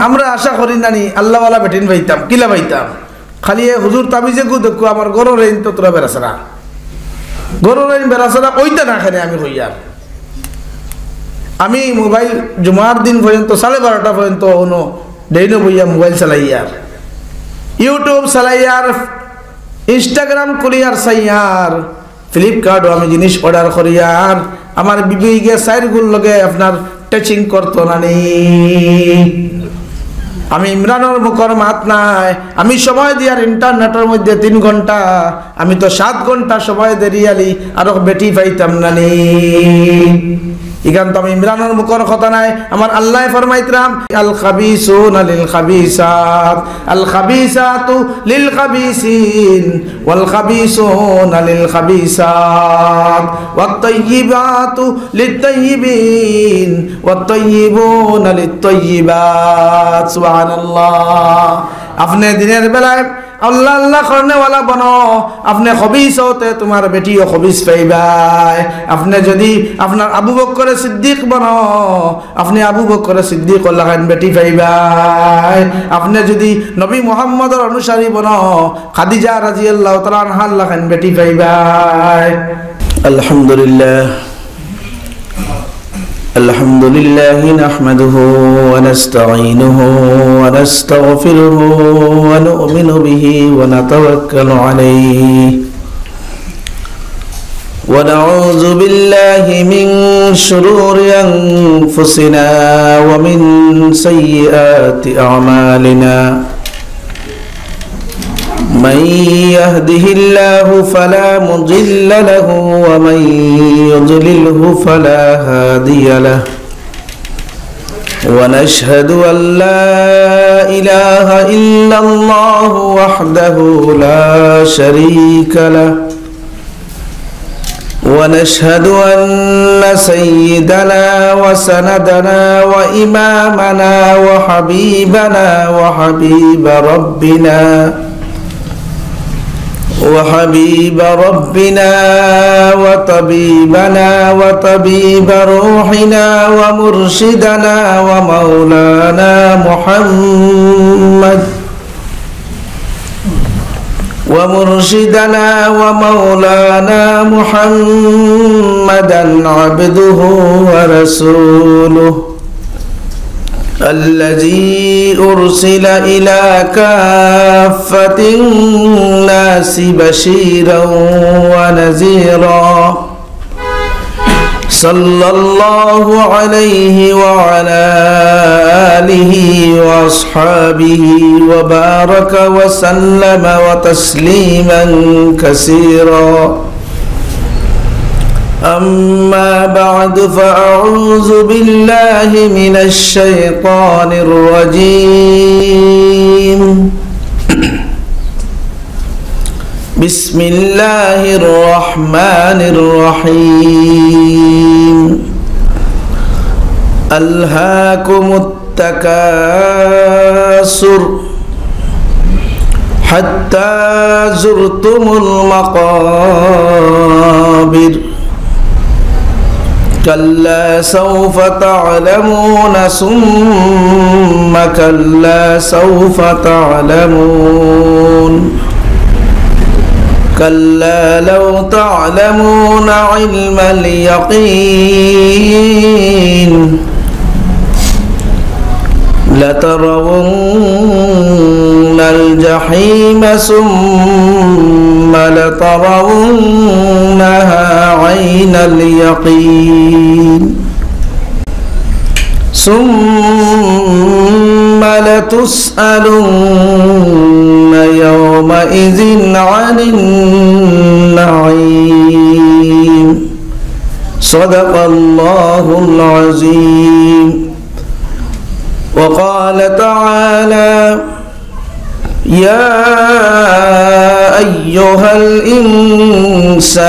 আমরা আশা করি নানি আল্লাহওয়ালা বেটিন পাইতাম কিলা পাইতাম খালি হুজুর তাবিজে গু দেখো আমার গরুর রেইন তো তোরা বেড়াছাড়া গরুর রেইন বেড়াছাড়া ওইটা না খানে আমি হইয়ার আমি মোবাইল জুমার দিন পর্যন্ত 12:30 পর্যন্ত অন্য ডেইনো বইয়া মোবাইল চালাইয়ার ইউটিউব চালাইয়ার ইনস্টাগ্রাম খুলিয়ার চাইয়ার ফ্লিপকার্টও আমি জিনিস অর্ডার করিয়ার আমার বিবি গিয়ে সাইরগুল লগে আপনার টাচিং করতো নানি আমি ইমরানের মুখর মাত নাই আমি সময় দিয়ার ইন্টারনেটের মধ্যে 3 ঘন্টা আমি তো 7 ঘন্টা সময় দেরিয়ালি আর বেটি পাইতাম নানি ইগান তো আমি ইমরানের মুখর কথা নাই আমার আল্লাহ ফরমাইতরাম আল খাবিসুনা লিল খাবিসাত আল খাবিসাতু লিল খাবিসিন ওয়াল খাবিসুনা লিল খাবিসাত ওয়াত তাইয়িবাতু লিত তাইয়িবিন ওয়াত তাইয়িবুনা লিত তাইয়িবাত সুবহানাল্লাহ আপনি দিনের বেলায় আল্লাহ আল্লাহ করনে ওয়ালা বনো আপনি খবিস হতে তোমার বেটিও খবিস পাইবাই আপনি যদি আপনার আবু বকর সিদ্দিক বনো আপনি আবু বকর সিদ্দিক লাগান বেটি পাইবাই আপনি যদি নবী মুহাম্মদের অনুসারী বনো খাদিজা রাদিয়াল্লাহু তাআলা আনহা লাগান বেটি পাইবাই আলহামদুলিল্লাহ الحمد لله نحمده ونستعينه ونستغفره ونؤمن به ونتوكل عليه ونعوذ بالله من شرور أنفسنا ومن سيئات أعمالنا من يهده الله فلا مضل له ومن يضلله فلا هادي له ونشهد أن لا إله إلا الله وحده لا شريك له ونشهد أن سيدنا وسندنا وإمامنا وحبيبنا وحبيب ربنا وطبيبنا وطبيب روحنا ومرشدنا ومولانا محمد محمدا عبده ورسوله الذي أرسل إلى كافة الناس بشيرا ونذيرا صلى الله عليه وعلى آله وأصحابه وبارك وسلم وتسليما كثيرا أما بعد فأعوذ بالله من الشيطان الرجيم بسم الله الرحمن الرحيم ألهاكم التكاثر حتى زرتم المقابر كلا سوف تعلمون ثم كلا سوف تعلمون كلا لو تعلمون علم اليقين لترون الجحيم ثم لترونها عين اليقين ثم لتسألن يومئذ عن النعيم صدق الله العظيم وقال تعالى يا أيها الإنسان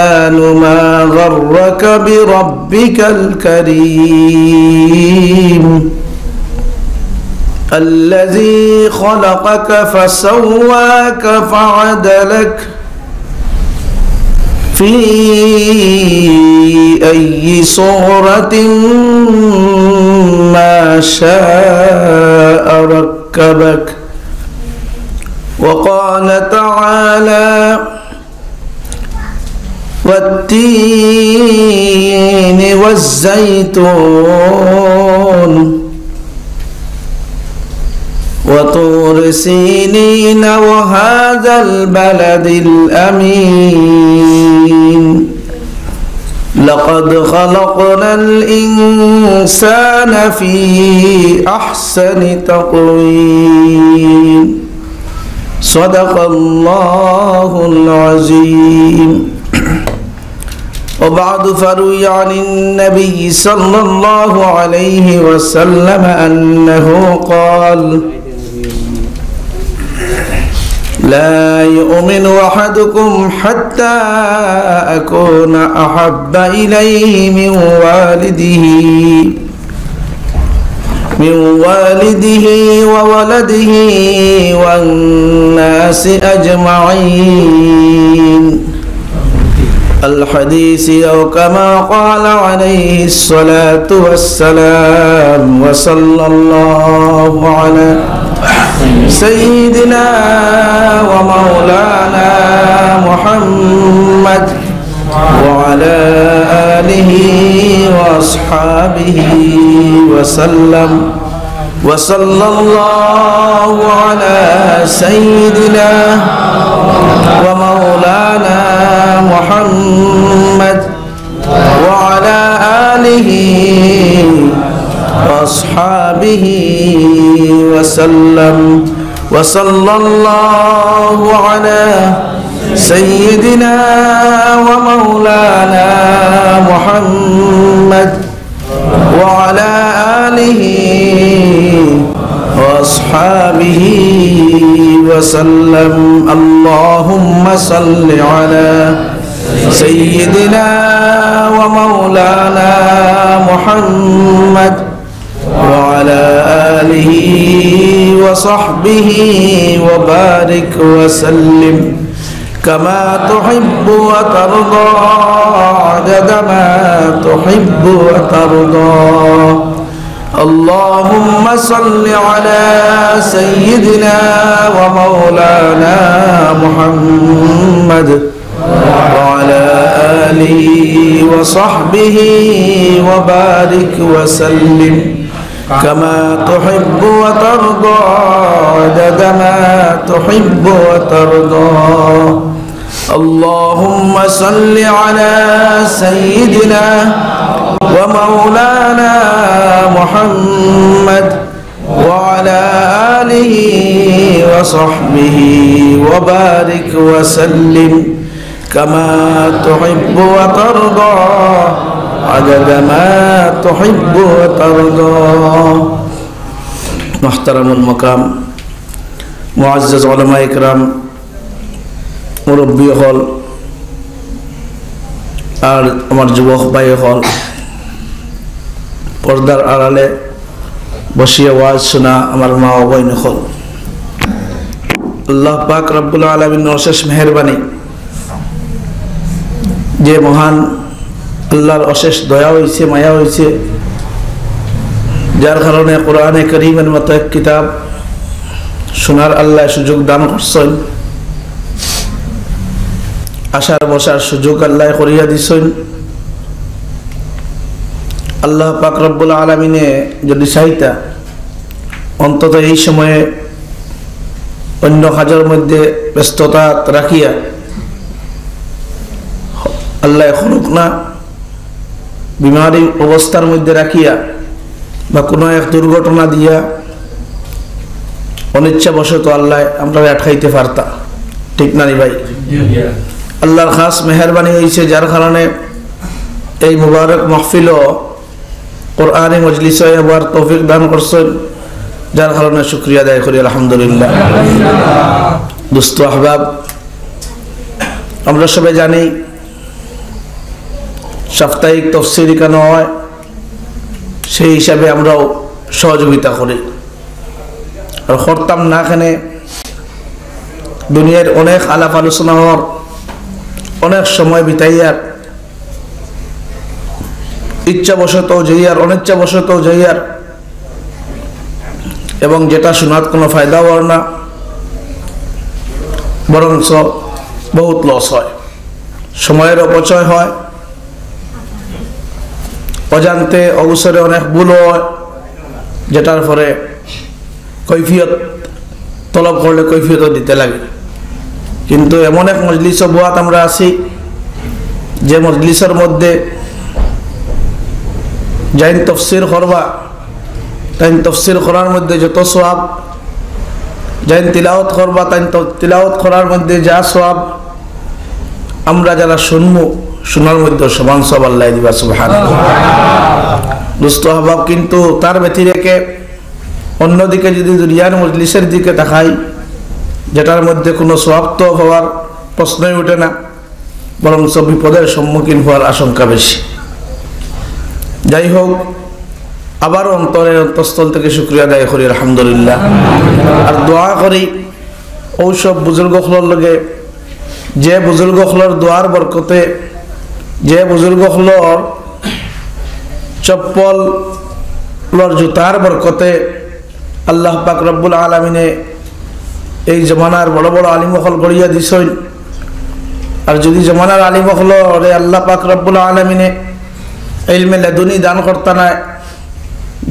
ما غرك بربك الكريم الذي خلقك فسواك فعدلك في أي صورة ما شاء ركبك وقال تعالى والتين والزيتون وطور سينين وهذا البلد الأمين لقد خلقنا الإنسان في أحسن تقويم صدق الله العظيم وبعد فروي عن النبي صلى الله عليه وسلم أنه قال لا يؤمن أحدكم حتى أكون أحب إليه من والده وولده والناس أجمعين الحديث أو كما قال عليه الصلاة والسلام وصلى الله على سيدنا ومولانا محمد وعلى آله وأصحابه وسلم وصلى الله على سيدنا ومولانا محمد وعلى آله وأصحابه وسلم وصلى الله على سيدنا ومولانا محمد وعلى آله وأصحابه وسلم اللهم صل على سيدنا ومولانا محمد وعلى آله وصحبه وبارك وسلم كما تحب وترضى عدد ما تحب وترضى اللهم صل على سيدنا ومولانا محمد وعلى آله وصحبه وبارك وسلم كما تحب وترضى عدد ما تحب وترضى اللهم صل على سيدنا ومولانا محمد وعلى آله وصحبه وبارك وسلم كما تحب وترضى عدد ما تحب وترضى محترم المقام معزز علماء إكرام মুরব্বী হল আর আমার যুবক ভাই হল পর্দার আড়ালে বসিয়ে ওয়াজ শোনা আমার মা ও বোন হল আল্লাহ পাক রব্বুল আলামিনের অশেষ মেহেরবানি যে মহান আল্লাহর অশেষ দয়া হয়েছে মায়া হয়েছে যার কারণে কোরআনে কারীমের মতো এক কিতাব শোনার আল্লাহ সুযোগ দান করছেন আশার বসার সুযোগ আল্লাহ করিয়া দিছেন আল্লাহ পাক রব্বুল আলামিনে যদি চাইতা অন্তত এই সময়ে অন্য কাজের মধ্যে ব্যস্ততা রাখিয়া আল্লাহ এখনক না বিমারি অবস্থার মধ্যে রাখিয়া বা কোনো এক দুর্ঘটনা দিয়া অনিচ্ছাবশত আল্লাহ আমরা আটকাইতে পারতা ঠিক না রে ভাই আল্লাহর খাস মেহেরবানি হয়েছে যার কারণে এই মুবারক মাহফিল কোরআনী মজলিসে আবার তৌফিক দান করছেন যার কারণে শুকরিয়া আদায় করি আলহামদুলিল্লাহ দোস্ত আহবাব আমরা সবাই জানি সাপ্তাহিক তাফসীর কেন হয় সেই হিসাবে আমরাও সহযোগিতা করি আর করতাম না এখানে দুনিয়ার অনেক আলাপ আলোচনা হওয়ার অনেক সময় বিতাইয়ার, ইচ্ছাবশত যাইয়ার, অনিচ্ছাবশত যাইয়ার, এবং যেটা শোনার কোনো ফায়দা হয় না, বরঞ্চ বহুত লস হয়, সময়ের অপচয় হয়, অজান্তে অবসরে অনেক ভুল হয়, যেটার পরে কৈফিয়ত তলব করলে কৈফিয়তও দিতে লাগে। কিন্তু এমন এক মজলিস বুয়াত আমরা আছি যে মজলিসের মধ্যে যাইন তফসির করবা, তাইন তফসির করার মধ্যে যত সওয়াব, যাইন তিলাওয়াত করবা তাইন তিলাওয়াত করার মধ্যে যা সওয়াব, আমরা যারা শুনবো শোনার মধ্যে সমান সওয়াব আল্লাহ দিবা সুবহানাল্লাহ। দোস্ত আহবাব, কিন্তু তার ব্যতিরেকে অন্যদিকে যদি দুনিয়ার মজলিসের দিকে তাকাই, যেটার মধ্যে কোনো সওয়াব তো হওয়ার প্রশ্নই ওঠে না, বরং সব বিপদের সম্মুখীন হওয়ার আশঙ্কা বেশি। যাই হোক, আবার অন্তরের অন্তঃস্থল থেকে শুকরিয়া আদায় করি আলহামদুলিল্লাহ, আর দোয়া করি ওসব বুজুর্গগুলোর লগে, যে বুজুর্গগুলোর দোয়ার বরকতে, যে বুজুর্গগুলোর চপ্পলর জুতার বরকতে আল্লাহ পাক রব্বুল আলামিনে এই জমানার বড় বড় আলিমহল গড়িয়া দিছেন। আর যদি জমানার আলিমহলরে আল্লাহ পাক রব্বুল আলামিনে ইলমে লাদুনি দান করতা নাই,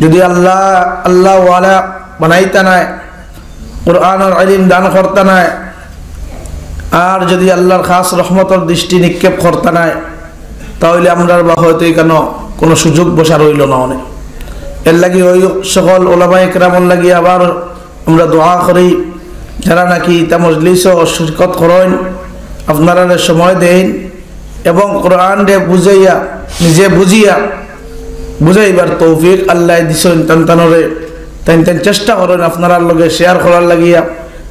যদি আল্লাহ ওয়ালা বানাইতা নাই, কুরআনের ইলম দান করতা নাই, আর যদি আল্লাহর খাস রহমতের দৃষ্টি নিক্ষেপ করতা নাই, তাহলে আমরা বা হয়তো কেন কোনো সুযোগ বসা রইল না। অনেক এর লাগি ওই সকল ওলামা ইকরামর লাগি আবার আমরা দোয়া করি, যারা নাকি তা মজলিস ও শিরকত করেন, আপনারা সময় দেন এবং কোরআন রে বুঝাইয়া, নিজে বুঝিয়া বুঝাইবার তৌফিক আল্লাহ দিছেন তানতানরে, তাই চেষ্টা করেন আপনারা লগে শেয়ার করার লাগিয়া,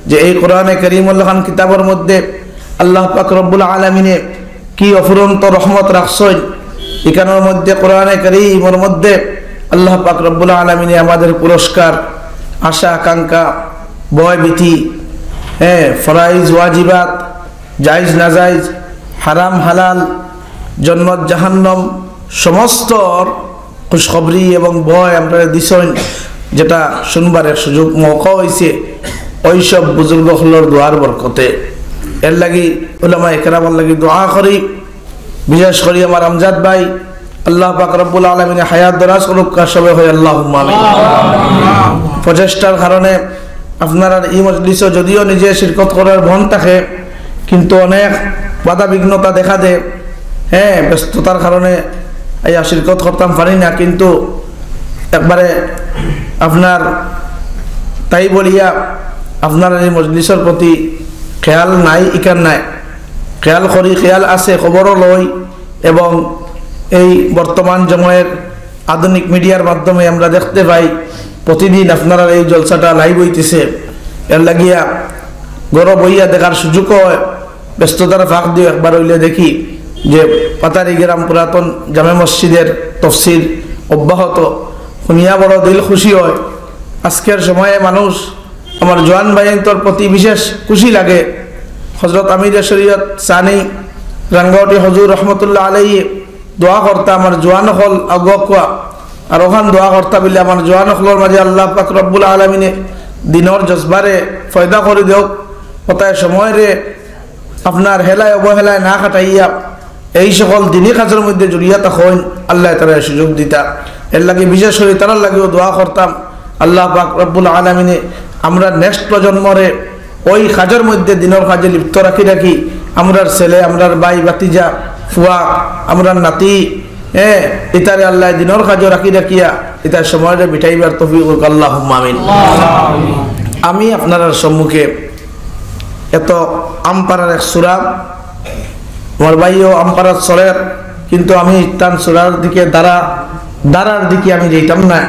যে এই কোরআনে কারীমুল্লাহ খান কিতাবের মধ্যে আল্লাহ পাক রব্বুল আলামিনে কি অফুরন্ত রহমত রাখছেন। এখানের মধ্যে কোরআনে কারীমের মধ্যে আল্লাহ পাক রব্বুল আলামিনে আমাদের পুরস্কার, আশা আকাঙ্ক্ষা, ভয় ভীতি, ফরাইজ ওয়াজিবাত, জায়েজ নাজায়েজ, হারাম হালাল, জান্নাত জাহান্নাম সমস্ত খুশখবরি এবং ভয় আমরা দিছেন, যেটা শুনবার সুযোগ মৌকা হয়েছে ওইসব বুজুর্গগুলোর দোয়ার বরকতে। এর লাগি উলামা ইকরামের লাগি দোয়া করি, বিশেষ করে আমার আমজাদ ভাই, আল্লাহ পাক রব্বুল আলামিনে হায়াত দরাজ করুক সবে হয় আল্লাহুম্মা আমিন। প্রচেষ্টার কারণে আপনারা এই মজলিসে যদিও নিজে শিরকত করার মন থাকে, কিন্তু অনেক বাধা বিঘ্নতা দেখা দেয়, ব্যস্ততার কারণে এই শিরকত করতাম পারি না। কিন্তু একবারে আপনার তাই বলিয়া আপনার এই মজলিসের প্রতি খেয়াল নাই, ইকার নাই, খেয়াল করি, খেয়াল আছে, খবরও লই, এবং এই বর্তমান সময়ের আধুনিক মিডিয়ার মাধ্যমে আমরা দেখতে পাই প্রতিদিন আপনারা এই জলসাটা লাইভ হইতেছে। এর লাগিয়া গরব হইয়া দেখার সুযোগ হয়, ব্যস্ততার ফাঁক দিয়ে একবার হইলে দেখি যে পাতারি গ্রাম পুরাতন জামে মসজিদের তফসির অব্যাহত, শুনিয়া বড় দিল খুশি হয়। আজকের সময়ে মানুষ, আমার জওয়ান ভাইয়ের প্রতি বিশেষ খুশি লাগে। হজরত আমির শরীয়ত সানি রাঙ্গাউটি হজুর রহমতুল্লাহ আলাইহি দোয়া করতা আমার জওয়ান হল আগুয়া, আর ওখান দোয়া করতা বলে আমার জওয়ান হলর মাঝে আল্লাহ পাক রব্বুল আলামিনে দিনর জজবারে ফয়দা করে দেওক, কোথায় সময় রে আপনার হেলায় অবহেলায় না কাটাইয়া এই সকল দিনী কাজের মধ্যে জড়িয়া তখন আল্লাহ তারা সুযোগ দিতা। এর লাগে বিশেষ করে তারার লাগেও দোয়া করতাম, আল্লাহ পাক রব্বুল আলামিনে আমরা নেক্সট প্রজন্মরে ওই কাজের মধ্যে দিনের কাজে লিপ্ত রাখি রাখি আমরার ছেলে, আমরার ভাই ভাতিজা, ফুয়া, আমরার নাতি, ইতারে আল্লাহ দিনের কাজও রাখি রাখিয়া ইতার সময়টা বিঠাইবার তৌফিক আল্লাহুম্মা আমিন। আমি আপনার সম্মুখে এত আমপাড়ার এক সূরা, আমার ভাইও আমপাড়ার চলের, কিন্তু আমি তান সূরার দিকে দাঁড়ার দিকে আমি যেতাম না,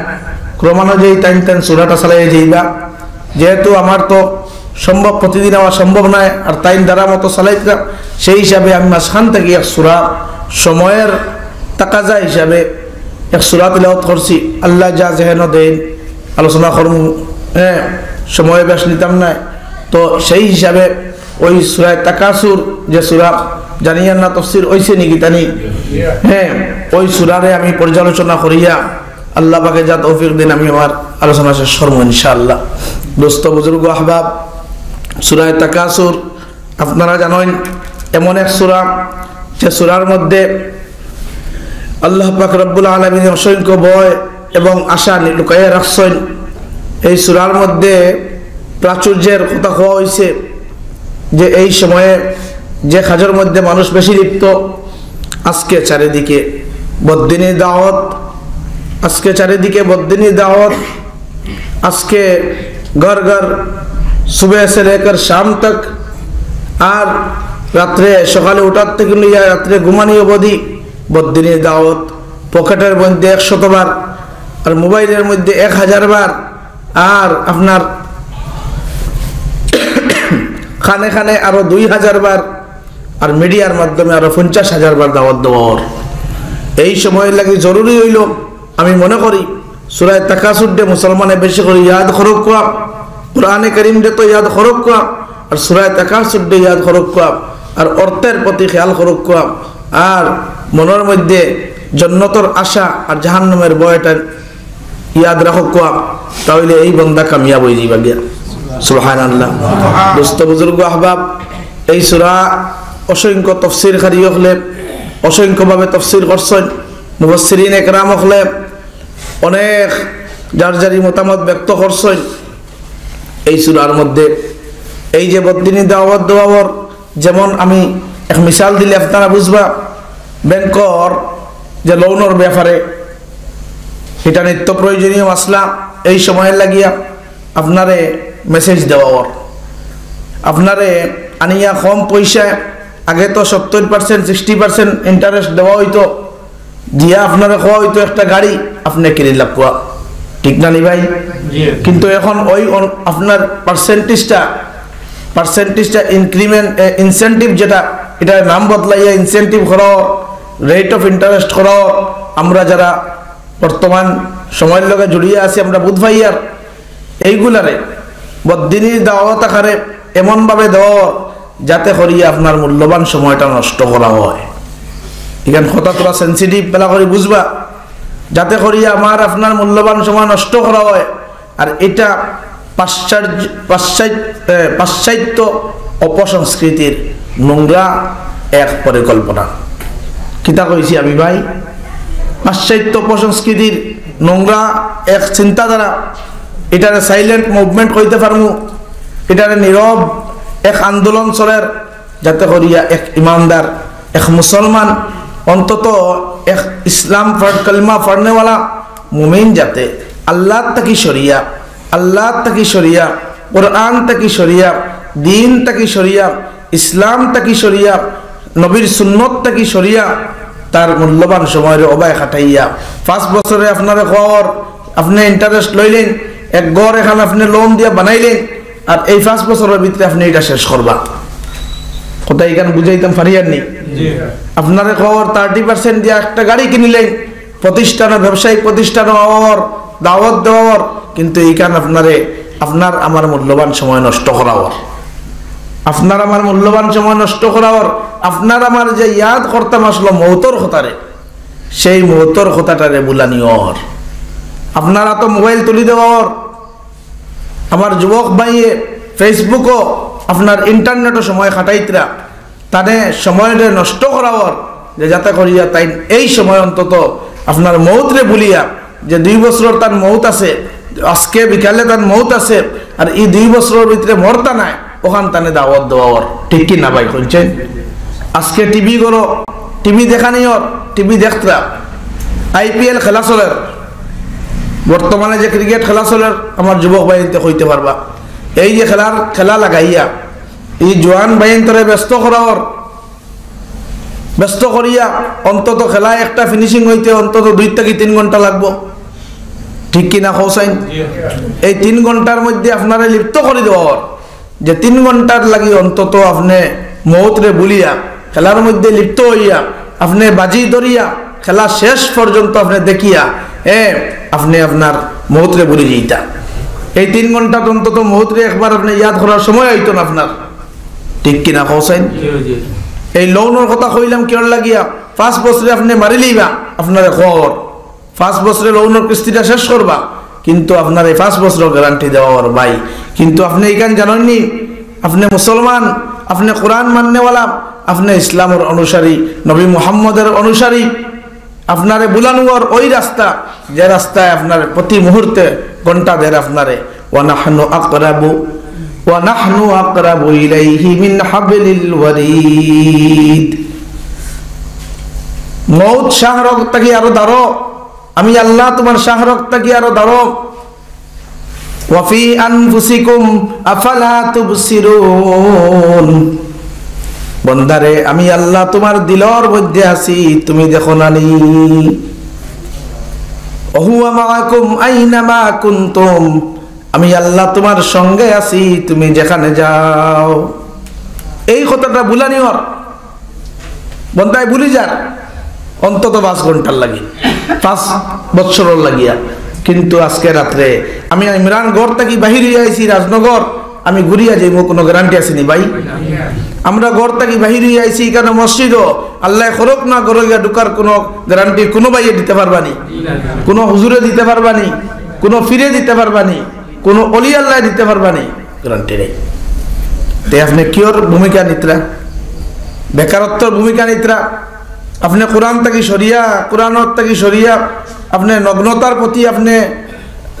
ক্রমানুযায়ী টাইন সূরাটা চালাই যাইবা, যেহেতু আমার তো সম্ভব প্রতিদিন আমার সম্ভব নয়, আর তাইন দ্বারা মতো চালাইতাম, সেই হিসাবে আমি মাঝখান থেকে এক সূরা সময়ের তাকাজা হিসাবে এক সূরা তিলাওয়াত করছি। আল্লাহ যা যেহেন দেন আলোচনা করব, সময় বেশ নিতাম না, তো সেই হিসাবে ওই সূরা তাকাসুর যে সূরা জানিয়ান না তাফসীর হইছে নি গীতানি হ্যাঁ ওই সূরারে আমি পর্যালোচনা করিয়া আল্লাহ পাকে যা তৌফিক দেন আমি আমার আলোচনা শেষ করব ইনশাআল্লাহ। দোস্ত বুজুর্গ আহবাব, সূরা তাকাসুর আপনারা জানেন এমন এক সূরা যে সূরার মধ্যে আল্লাহ পাক রব্বুল আলামিন অসংখ্য ভয় এবং আশা লুকাইয়া রাখছেন। এই সূরার মধ্যে প্রাচুর্যের কথা কোয়া হয়েছে যে এই সময়ে যে কাজের মধ্যে মানুষ বেশি লিপ্ত, আজকে চারিদিকে বদ্দিনী দাওয়াত, আজকে চারিদিকে বদ্দিনী দাওয়াত, আজকে ঘর ঘর সুবহ से लेकर शाम तक আর রাত্রে সকালে ওঠার থেকে নিয়ে রাত্রে ঘুমানি অবধি বদ্দিনী দাওয়াত, পকেটের মধ্যে 100 বার আর মোবাইলের মধ্যে 1000 বার আর আপনার খানে খানে আরো 2000 বার আর মিডিয়ার মাধ্যমে আরো 50,000 বার দাওয়াত দেওয়ার। এই সময় লাগি জরুরি হইল আমি মনে করি সূরা তাকাসুর দে মুসলমানে বেশি করে ইয়াদ করুক, কুরআনে কারীম দে তো ইয়াদ করুক আর সূরা তাকাসুর দে ইয়াদ করুক আর অর্থের প্রতি খেয়াল করুক আর মনের মধ্যে জান্নাতের আশা আর জাহান্নামের ভয়টা ইয়াদ রাখুক, তাহলে এই বান্দা কামিয়াব হয়ে যাবে গিয়া। সুবহানাল্লাহ। দোস্ত বুজুর্গ আহবাব, এই সূরা অসংখ্য তাফসীর কারী হলে অসংখ্যভাবে তাফসীর করছেন, মুফাসসিরিন একরাম হলে অনেক যার যারি মতামত ব্যক্ত করছেন। এই সূরার মধ্যে এই যে বদ্দিনী দাওয়াত দেওয়ার, যেমন আমি এক মিসাল দিলে আপনারা বুঝবা, ব্যাংকর যে লোনের ব্যাপারে এটা নিত্য প্রয়োজনীয় মাসলা, এই সময়ের লাগিয়া আপনারে মেসেজ দেওয়ার, আপনারে আনিয়া কম পয়সায় আগে তো 70% 60% ইন্টারেস্ট দেওয়া হইতো, দিয়া আপনারা খাওয়া হইতো একটা গাড়ি আপনি কিনে লাভ কোয়া, ঠিক না নি ভাই? কিন্তু এখন ওই আপনার পার্সেন্টেজটা ইনক্রিমেন্ট ইনসেন্টিভ যেটা এটা নাম বদলাইয়া ইনসেন্টিভ করাও, রেট অফ ইন্টারেস্ট করাও, আমরা যারা বর্তমান সময়ের লগে জড়িয়ে আছি আমরা বুধ ভাইয়ার এইগুলারে বদ্দিনী দাওয়াত আকারে এমনভাবে দেওয়া যাতে করিয়া আপনার মূল্যবান সময়টা নষ্ট করা হয়। এখানে কথা তোরা সেন্সিটিভ বেলা করে বুঝবা, যাতে করিয়া আমার আপনার মূল্যবান সময় নষ্ট করা হয়। আর এটা পাশ্চাত্য অপসংস্কৃতির নোংরা এক পরিকল্পনা। কিতা কইছি আমি ভাই? পাশ্চাত্য অপসংস্কৃতির নোংরা এক চিন্তাধারা। এটারে সাইলেন্ট মুভমেন্ট কইতে পারমু, এটারে নীরব এক আন্দোলন চলের, যাতে করিয়া এক ইমানদার এক মুসলমান অন্তত এক ইসলাম কলমা পড়নেওয়ালা মুমিন যাতে আল্লাহ তাকি সরিয়া, আল্লাহ তাকি সরিয়া, কোরআন তাকি সরিয়া, দিন তাকি সরিয়া, ইসলাম তাকি সরিয়া, নবীর সুন্নত তাকি সরিয়া তার মূল্যবান সময়ের অবায় খাটাইয়া 5 বছরে আপনার খবর আপনি ইন্টারেস্ট লইলেন, এক গড় এখানে আপনি লোন দিয়া বানাইলেন আর এই 5 বছরের ভিতরে আপনি এটা শেষ করবা। কথা এখানে বুঝাইতাম ফারিয়ার নেই। আপনার খবর 30% দিয়া একটা গাড়ি কিনিলেন, প্রতিষ্ঠানে ব্যবসায়িক প্রতিষ্ঠানে দাওয়াত দেওয়ার, কিন্তু এইখানে আপনার আমার মূল্যবান সময় নষ্ট করাওয়ার, আপনার আমার মূল্যবান সময় নষ্ট করাওয়ার, আপনার আমার যে ইয়াদ করতাম আসলো মৌতর কথারে, সেই মৌতর কথাটারে বুলানিওর, আপনারা তো মোবাইল তুলি দেওয়ার, আমার যুবক ভাইয়ে ফেসবুকও আপনার ইন্টারনেটও সময় খাটাইতরা, তাদের সময়টা নষ্ট করাওয়ার, যে যাতে করিয়া তাই এই সময় অন্তত আপনার মৌতরে বলিয়া যে 2 বছর তার মৌত আছে, আজকে বিকালে তার মৌত আছে আর এই 2 বছরের ভিতরে মরতা নাই, ওখান তানে দাওয়াত দেওয়ার, ঠিক কি না ভাই? শুনছেন? আজকে টিভি করো, টিভি দেখা নিও, টিভি দেখতরা IPL খেলা চলের, বর্তমানে যে ক্রিকেট খেলা চলের আমার যুবক বাহিনীতে হইতে পারবা, এই যে খেলা লাগাইয়া এই জোয়ান বাহিনীতে ব্যস্ত করিয়া অন্তত খেলায় একটা ফিনিশিং হইতে অন্তত 2 থেকে 3 ঘন্টা লাগবো, ঠিক কিনা খোসাইন? এই 3 ঘন্টার মধ্যে আপনারা লিপ্ত করে দেওয়ার, যে 3 ঘন্টার লাগি অন্তত আপনি মৌতরে বলিয়া খেলার মধ্যে লিপ্ত হইয়া আপনি বাজি ধরিয়া খেলা শেষ পর্যন্ত আপনি দেখিয়া আপনি আপনার মৌতরে বলি যেইটা, এই 3 ঘন্টা অন্তত মৌতরে একবার আপনি ইয়াদ করার সময় হইতো না আপনার, ঠিক কিনা কওছেন এই লোনের কথা কইলাম কিয়র লাগিয়া 5 বছরে আপনি মারি লইবা আপনার খবর 5 বছরে লোনের কিস্তিটা শেষ করবা কিন্তু আপনার এই 5 বছরের গ্যারান্টি দেওয়ার ভাই কিন্তু আপনি এইখান জানেননি আপনি মুসলমান আপনি কোরআন মাননেওয়ালা আপনি ইসলামের অনুসারী নবী মুহাম্মদের অনুসারী আপনারে বুলানোর ওই রাস্তা যে রাস্তায় আপনার প্রতি মুহূর্তে ঘন্টা দেড় আপনারে ওয়া নাহনু আকরাবু ইলাইহি মিন হাবলিল ওয়ারিদ মউত শাহরক তাকি আরো দাঁড়ো আমি আল্লাহ তোমার শাহরক তাকি আরো দাঁড়ো ওয়া ফি আনফুসিকুম আফালা তুবসিরুন বন্দারে আমি আল্লাহ তোমার দিলর মধ্যে আছি তুমি দেখো না নি ওহুয়া মাআকুম আইনামা কুনতুম আমি আল্লাহ তোমার সঙ্গে আছি তুমি যেখানে যাও এই কথাটা বুলানি ওর বন্দায় ভুলি যার অন্তত 5 ঘন্টার লাগি 5 বছরের লাগিয়া কিন্তু আজকে রাত্রে আমি ইমরান গড় থেকে বাহির হয়ে আইছি রাজনগর আমি ঘুরিয়া যাইব কোনো গ্যারান্টি আছে নি ভাই আমরা গড় থেকে বাহির হয়ে আইছি কেন মসজিদও আল্লাহ খরক না গড়িয়া ঢুকার কোনো গ্যারান্টি কোনো ভাইয়ে দিতে পারবানি কোনো হুজুরে দিতে পারবানি কোনো ফিরে দিতে পারবানি কোনো অলি আল্লাহ দিতে পারবানি গ্যারান্টি নেই তে আপনি কিওর ভূমিকা নিত্রা বেকারত্বর ভূমিকা নিত্রা আপনি কোরআন থেকে সরিয়া কোরআনত থেকে সরিয়া আপনি নগ্নতার প্রতি আপনি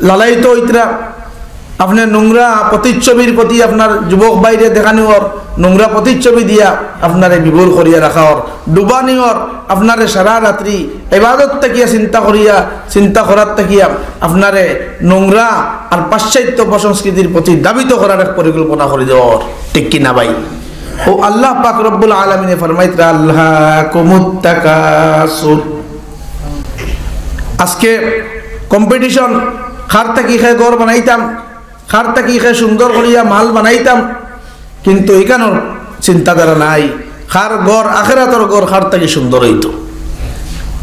লালায়িত হইতরা আপনি নোংরা প্রতিচ্ছবির প্রতি আপনার যুবক বাইরে দেখানোর নোংরা প্রতিচ্ছবি দিয়া আপনারে বিভোর করিয়া রাখার ডুবানিওর আপনারে সারা রাত্রি ইবাদত তাকিয়া চিন্তা করার তাকিয়া আপনারে নোংরা আর পাশ্চাত্য সংস্কৃতির প্রতি দাবিত করার এক পরিকল্পনা করে দেওয়ার ঠিক কিনা ভাই ও আল্লাহ পাক রব্বুল আলামিনে ফরমাইতরা আল্লাহকুমুত তাকাসুর আজকে কম্পিটিশন খার থাকি খায় ঘর বানাইতাম খার থাকি খায় সুন্দর করিয়া মাল বানাইতাম কিন্তু এখানোর চিন্তাধারা নাই খার ঘর আখিরাতের ঘর খার থাকি সুন্দর হইতো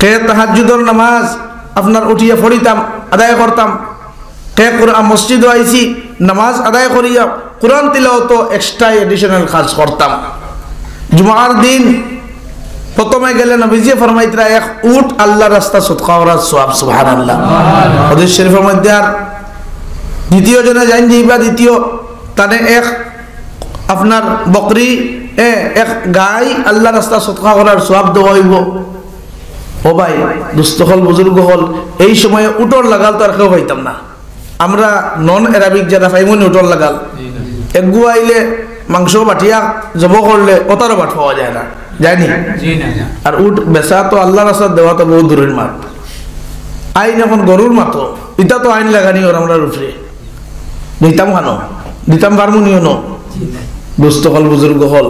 কে তাহাজ্জুদের নামাজ আপনার উঠিয়া পড়িতাম আদায় করতাম কে কোরআন মসজিদে আইছি নামাজ আদায় করিয়া কোরআন তিলাওয়াত এক্সট্রা এডিশনাল কাজ করতাম জুমার দিন প্রথমে গেলে নবীজি ফরমাইতরা এক উট আল্লাহর রাস্তা সদকা করার সওয়াব সুবহানাল্লাহ হাদিস শরীফের মধ্যে আর দ্বিতীয় জনে যাইন দিবা দ্বিতীয় তানে এক আপনার বকরি এক গাই আল্লাহর রাস্তা সদকা করার সওয়াব দেওয়া হইব ও ভাই দুস্থ হল বুজুর্গ হল এই সময়ে উটর লাগাল তো আর কেউ পাইতাম না আমরা নন আরবিক যারা পাইমনি উটর লাগাল একগু আইলে মাংস বাটিয়া জব করলে অতারও বাট পাওয়া যায় না যায়নি আর উট বেচা তো আল্লাহ রাস্তার দেওয়া তো বহু দূরের মাত আইন এখন গরুর মাতো এটা তো আইন লাগানি ওর আমরা উপরে দিতাম খানো দিতাম বারমুনিও নো দুস্থ হল বুজুর্গ হল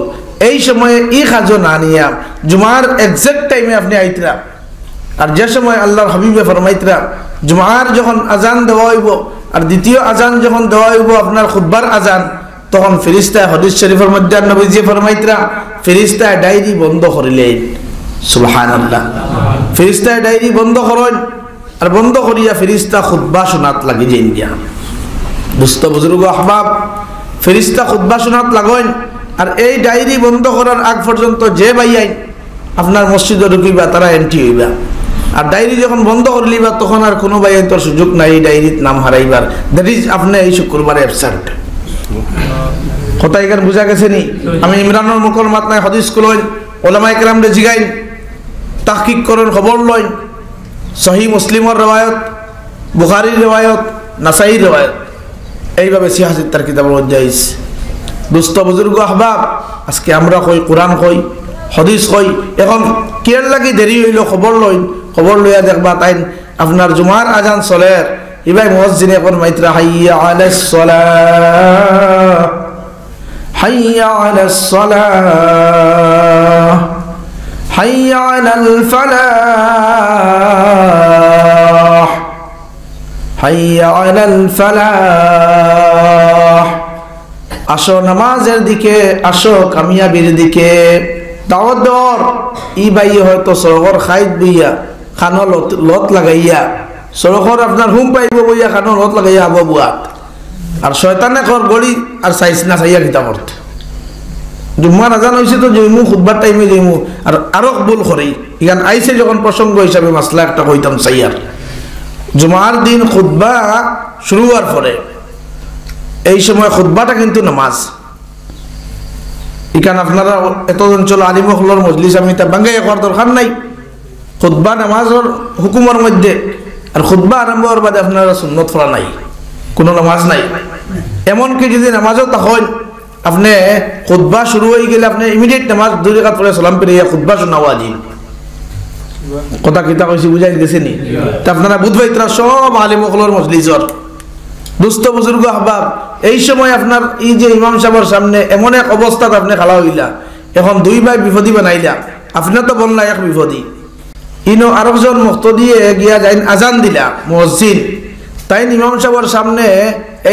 এই সময়ে ই কাজও না নিয়া জুমার এক্সাক্ট টাইমে আপনি আইতরা আর যে সময় আল্লাহর হাবিবে ফরমাইতরা জুমার যখন আজান দেওয়া হইব আর দ্বিতীয় আজান যখন দেওয়া হইব আপনার খুতবার আজান তখন ফেরেশতা হাদিস শরীফের মধ্যে নবীজি ফরমাইতরা ফেরেশতা ডায়েরি বন্ধ করিলেন সুবহানাল্লাহ ফেরেশতা ডায়েরি বন্ধ করেন আর বন্ধ করিয়া ফেরেশতা খুতবা শোনাত লাগি যাইন দিয়া দুস্থ বুজুর্গ আহবাব ফেরেশতা খুতবা শোনাত লাগেন আর এই ডায়েরি বন্ধ করার আগ পর্যন্ত যে ভাইয়াই আপনার মসজিদে ঢুকিবা তারা এন্ট্রি হইবা আর ডায়েরি যখন বন্ধ করলিবা তখন আর কোনো ভাইয়াই তোর সুযোগ নাই এই ডায়েরির নাম হারাইবার দ্যাট ইজ আপনি এই শুক্রবারে অ্যাবসেন্ট কথা এখানে বুঝা গেছে নি আমি ইমরানের মুখর মাত নাই হাদিস কইল ওলামায়ে কেরামরে জিগাইন তাহকিক করেন খবর লইন সহিহ মুসলিমের riwayat বুখারীর riwayat নাসাইর riwayat এইভাবে সিয়াসত তার কিতাবের মধ্যে আইছে দুস্থ বুজুর্গ আহবাব আজকে আমরা কই কোরআন কই হাদিস কই এখন কেয়ার লাগি দেরি হইলো খবর লইয়া দেখবা তাই আপনার জুমার আজান চলের ইবাই মুয়াজ্জিনে ফরমাইতরা হাইয়া আলাস সালাহ হাইয়া আলাস সালাহ হাইয়া আলাল ফালাহ হাইয়া আলাল ফালাহ আসো নামাজের দিকে আসো কামিয়াবির দিকে দাওয়াত দর ই ভাই হয়তো সরগর খাইত বইয়া খানো লত লাগাইয়া সরগর আপনার হুম পাইব বইয়া খানো লত লাগাইয়া আবু বুয়াত আর শয়তানে কর গড়ি আর সাইস না চাইয়া কিতা করতে জুম্মার আজান হয়েছে তো জইমু, খুতবার টাইমে জইমু, আর আরো ভুল করি ইখান আইসে যখন প্রসঙ্গ হিসাবে মাসলা একটা কইতাম চাইয়ার। জুমার দিন খুতবা শুরু হওয়ার পরে এই সময় খুতবাটা কিন্তু নামাজ। ইখান আপনারা এত অঞ্চল আলিমহলর মজলিস আমি তা বাঙ্গাই করার দরকার নাই। খুতবা নামাজের হুকুমের মধ্যে, আর খুতবা আরম্ভ হওয়ার বাদে আপনারা সুন্নত পড়া নাই, কোনো নামাজ নাই। এমনকি যদি নামাজও তখন আপনি খুতবা শুরু হয়ে গেলে আপনি ইমিডিয়েট নামাজ 2 রাকাত পড়ে সালাম ফিরিয়ে খুতবা শোনা ওয়াজিব। কথা কিতা কইছি বুঝাই গেছে নি? তা আপনারা বুধবাইতরা সব আলিমহলর মজলিসর দুস্থ বুজুর্গ আহবাব, এই সময় আপনার এই যে ইমাম সাহেবের সামনে এমন এক অবস্থাত আপনি খালা হইলা, এখন 2 ভাই বিপদী বানাইলা, আপনি তো বললা এক বিপদী, ইনো আরেকজন মুক্ত দিয়ে গিয়া যাই আজান দিলা মসজিদ, তাই ইমাম সাহেবের সামনে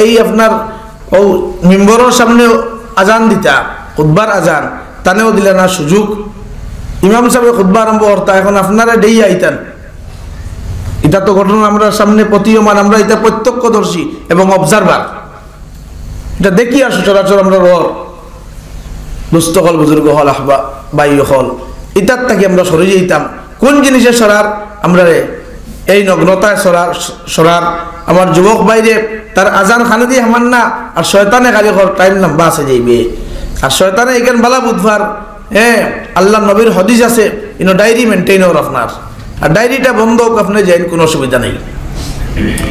এই আপনার ও মিম্বরের সামনে আজান দিতা, খুতবার আজান তানেও দিলা না সুযোগ। ইমাম সাহেব খুতবা আরম্ভ করতা, এখন আপনারা ডেই আইতেন। এটা তো ঘটনা আমরা সামনে প্রতীয়মান, আমরা এটা প্রত্যক্ষদর্শী এবং অবজারভার, এটা দেখি আর সচরাচর আমরা রর দুস্থ হল বুজুর্গ হল আহবা বাই হল ইটার থেকে আমরা সরে যেতাম। কোন জিনিসে সরার? আমরা এই নগ্নতায় সরার। আমার যুবক বাইরে তার আজান খানে দিয়ে হামান না, আর শয়তানে খালি টাইম লম্বা আছে যাইবে, আর শয়তানে এখান বালা বুধবার আল্লাহ নবীর হদিস আছে ইনো ডায়েরি মেনটেইন হওয়ার আপনার, আর ডায়েরিটা বন্ধ হোক আপনি যাইন, কোনো অসুবিধা নেই।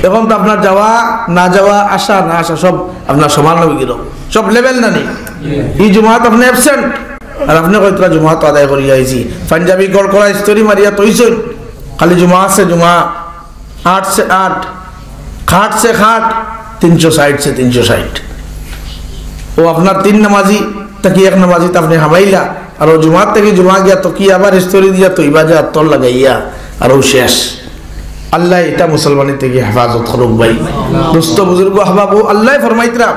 এখন তো আপনার যাওয়া না যাওয়া, আসা না আসা সব আপনার সমান হয়ে গেল, সব লেভেল না নেই। এই জুমাত আপনি অ্যাবসেন্ট, আর আপনি কয়টা জুমাত আদায় করিয়া আইছি, পাঞ্জাবি গড় করা স্তরি মারিয়া তৈছেন, খালি জুমা আছে জুমা, 8 से 8, খাট সে খাট, 360 से 360। ও আপনার 3 নামাজি তাকি 1 নামাজি তো আপনি হামাইলা, আর ও জুমার থেকে জুমা গিয়া তো কি আবার স্তরি দিয়া তো ইবাজে আত্তর লাগাইয়া আর ও শেষ। আল্লাহ এটা মুসলমানের থেকে হেফাজত করুক ভাই। দুস্থ বুজুর্গ আহবাব আল্লাহ ফরমাইতরা,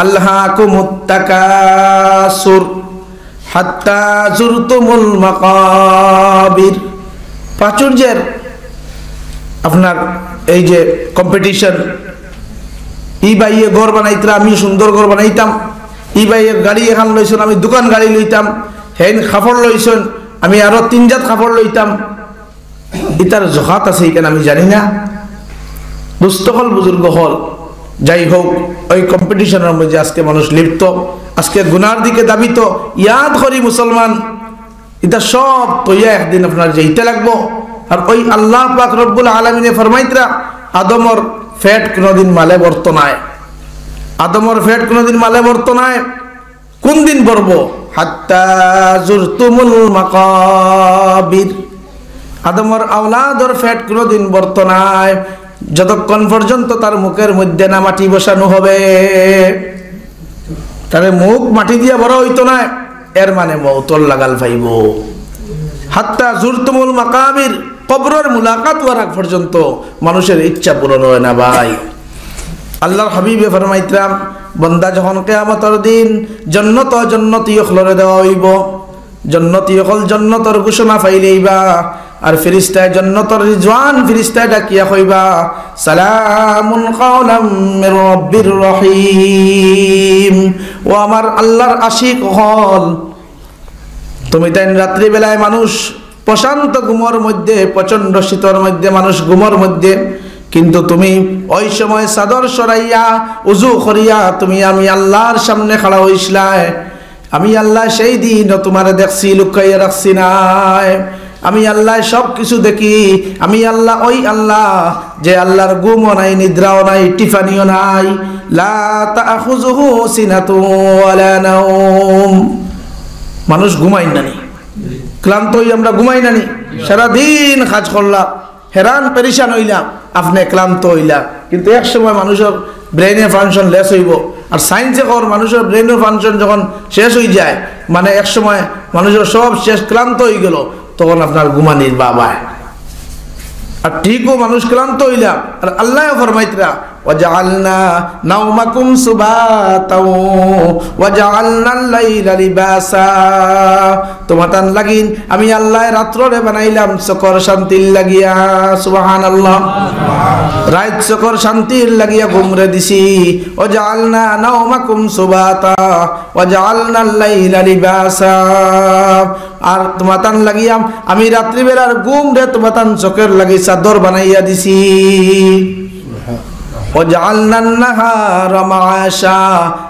আল্লাহাকুমুত তাকাসুর হাত্তা জুরতুমুল মাকাবির। প্রাচুর্যের আপনার এই যে কম্পিটিশন, ই বাইয়ে ঘর বানাইতরা, আমি সুন্দর ঘর বানাইতাম, ই বাইয়ে গাড়ি এখান লইছেন, আমি দোকান গাড়ি লইতাম, হেন কাপড় লইছেন, আমি আরো 3 জাত কাপড় লইতাম, ইতার জখাত আছে এখানে আমি জানি না। দুস্থ হল বুজুর্গ হল, যাই হোক ওই কম্পিটিশনের মধ্যে আজকে মানুষ লিপ্ত, আজকে গুনার দিকে দাবিত। ইয়াদ করি মুসলমান, এটা সব তৈয়া একদিন আপনার যেতে লাগবো। আর ওই আল্লাহ পাক রব্বুল আলামিনে ফরমাইতরা, আদমর ফ্যাট কোনদিন মালে বর্ত নাই, আদমর ফ্যাট কোনদিন মালে বর্ত নাই। কোন দিন বর্ব? হাত্তা জুরতুমুল মাকাবির। আদমর আওলাদর ফ্যাট কোনদিন বর্ত নাই যতক্ষণ পর্যন্ত তার মুখের মধ্যে না মাটি বসানো হবে। তাহলে মুখ মাটি দিয়ে বড় হইতো না, এর মানে মৌতর লাগাল পাইব। হাত্তা জুরতুমুল মাকাবির, কবরের মুলাকাত হওয়ার আগ পর্যন্ত মানুষের ইচ্ছা পূরণ হয় না ভাই। আল্লাহর হাবিবে ফরমাইতরাম, বান্দা যখন কিয়ামতের দিন জন্নতি হলরে দেওয়া হইব, জন্নতি হল জন্নতর ঘোষণা পাইলেইবা, আর ফেরেশতায় জন্নতর রিজওয়ান ফেরেশতায় ডাকিয়া কইবা, সালামুন কাওলাম মির রাব্বির রহিম। ও আমার আল্লাহর আশিক হল, তুমি তাই রাত্রি বেলায় মানুষ প্রশান্ত ঘুমর মধ্যে, প্রচন্ড শীতর মধ্যে মানুষ ঘুমর মধ্যে, কিন্তু তুমি ওই সময় চাদর সরাইয়া উজু করিয়া তুমি আমি আল্লাহর সামনে খাড়া হইসলাই। আমি আল্লাহ সেই দিন তোমার দেখছি, লুকাইয়া রাখছি নাই। আমি আল্লাহ সব কিছু দেখি। আমি আল্লাহ ওই আল্লাহ যে আল্লাহর ঘুমও নাই, নিদ্রাও নাই, টিফানিও নাই। লা তাখুযুহু সিনাতুন ওয়ালা নাওম। মানুষ ঘুমাই নানি, ক্লান্ত হই আমরা ঘুমাই নানি, সারাদিন কাজ করলাম, হেরান পেরেশান হইলাম, আপনি ক্লান্ত হইলা। কিন্তু এক সময় মানুষের ব্রেইনের ফাংশন লেস হইব, আর সায়েন্সে কর মানুষের ব্রেইনের ফাংশন যখন শেষ হয়ে যায়, মানে এক সময় মানুষের সব শেষ, ক্লান্ত হয়ে গেল, তখন আপনার ঘুমানির বাবা। আর ঠিকও মানুষ ক্লান্ত হইলা, আর আল্লাহ ফরমাইতরা ওয়াজআলনা নাওমাকুম সুবাতাও ওয়াজআলনাল লাইলা লিবাসা তোমাতান লাগিন আমি আল্লাহ রাত্রে বানাইলাম সকর শান্তির লাগিয়া সুবহানাল্লাহ রাত সকর শান্তির লাগিয়া ঘুমরে দিছি ওয়াজআলনা নাওমাকুম সুবাতা ওয়াজআলনাল লাইলা লিবাসা আর তোমাতান লাগিয়াম আমি রাত্রি বেলার ঘুম রে তোমাতান চোখের লাগি চাদর বানাইয়া দিছি ওয়াজআলনান নাহারা মাআশা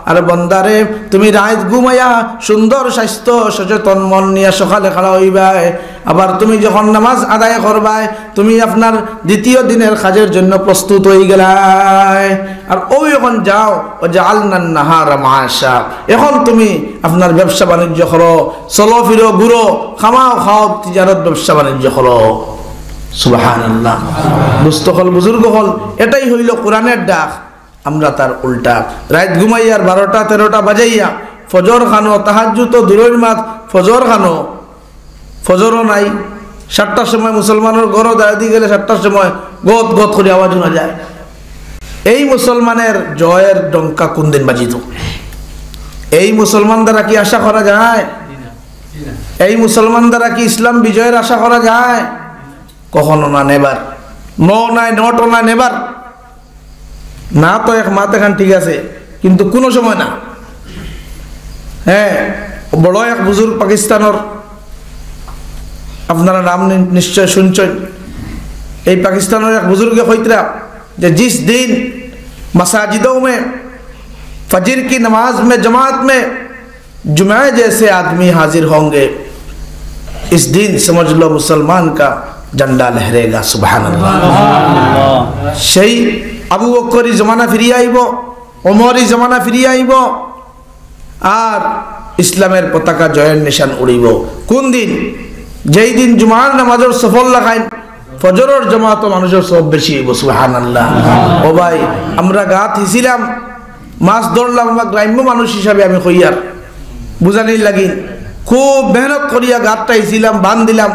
আর বান্দারে তুমি রাত ঘুমায়া সুন্দর স্বাস্থ্য সচেতন মন নিয়ে সকালে খাড়া হইবাই আবার তুমি যখন নামাজ আদায় করবাই তুমি আপনার দ্বিতীয় দিনের কাজের জন্য প্রস্তুত হয়ে গেলাই আর ওই এখন যাও ওয়াজআলনান নাহারা মাআশা এখন তুমি আপনার ব্যবসা বাণিজ্য করো চলো ফিরো ঘুরো খামাও খাও তিজারত ব্যবসা বাণিজ্য করো সুবহানাল্লাহ দুস্থ হল বুজুর্গ হল এটাই হইল কোরআনের ডাক আমরা তার উল্টা রাত ঘুমাইয়ার 12টা 13টা বাজাইয়া ফজর খানো তাহাজ্জুদ তো দূরের মাত ফজর খানো ফজরও নাই 7টার সময় মুসলমানের ঘর দাঁড়িয়ে গেলে 7টার সময় গত গত করে আওয়াজ শোনা যায় এই মুসলমানের জয়ের ডঙ্কা কোন দিন বাজিত এই মুসলমান দ্বারা কি আশা করা যায় এই মুসলমান দ্বারা কি ইসলাম বিজয়ের আশা করা যায় কখনো না নেবার নট না নেবার না তো এক মাত এখন ঠিক আছে কিন্তু কোনো সময় না হ্যাঁ বড় এক বুজুর্গ পাকিস্তানের আপনারা নাম নিশ্চয় শুনছেন এই পাকিস্তানের এক বুজুর্গে কইতরা যে जिस दिन मसाजिदों में फजर की नमाज में जमात में जुमे जैसे आदमी हाजिर होंगे इस दिन समझ लो मुसलमान का झंडा लहरेगा सुबहानअल्लाह সেই আবু বকরি জমানা ফিরিয়ে আইব ওমরি জমানা ফিরিয়ে আইব আর ইসলামের পতাকা জয়ের নিশান উড়িব কোন দিন যেই দিন জুমার নামাজের সফল লাগাই ফজরের জামাত মানুষের সব বেশি হইব সুবহানাল্লাহ ও ভাই আমরা গাত হিছিলাম মাছ ধরলাম বা গ্রাম্য মানুষ হিসাবে আমি কইয়ার বুঝানির লাগি খুব মেহনত করিয়া গাতটা হিছিলাম বান দিলাম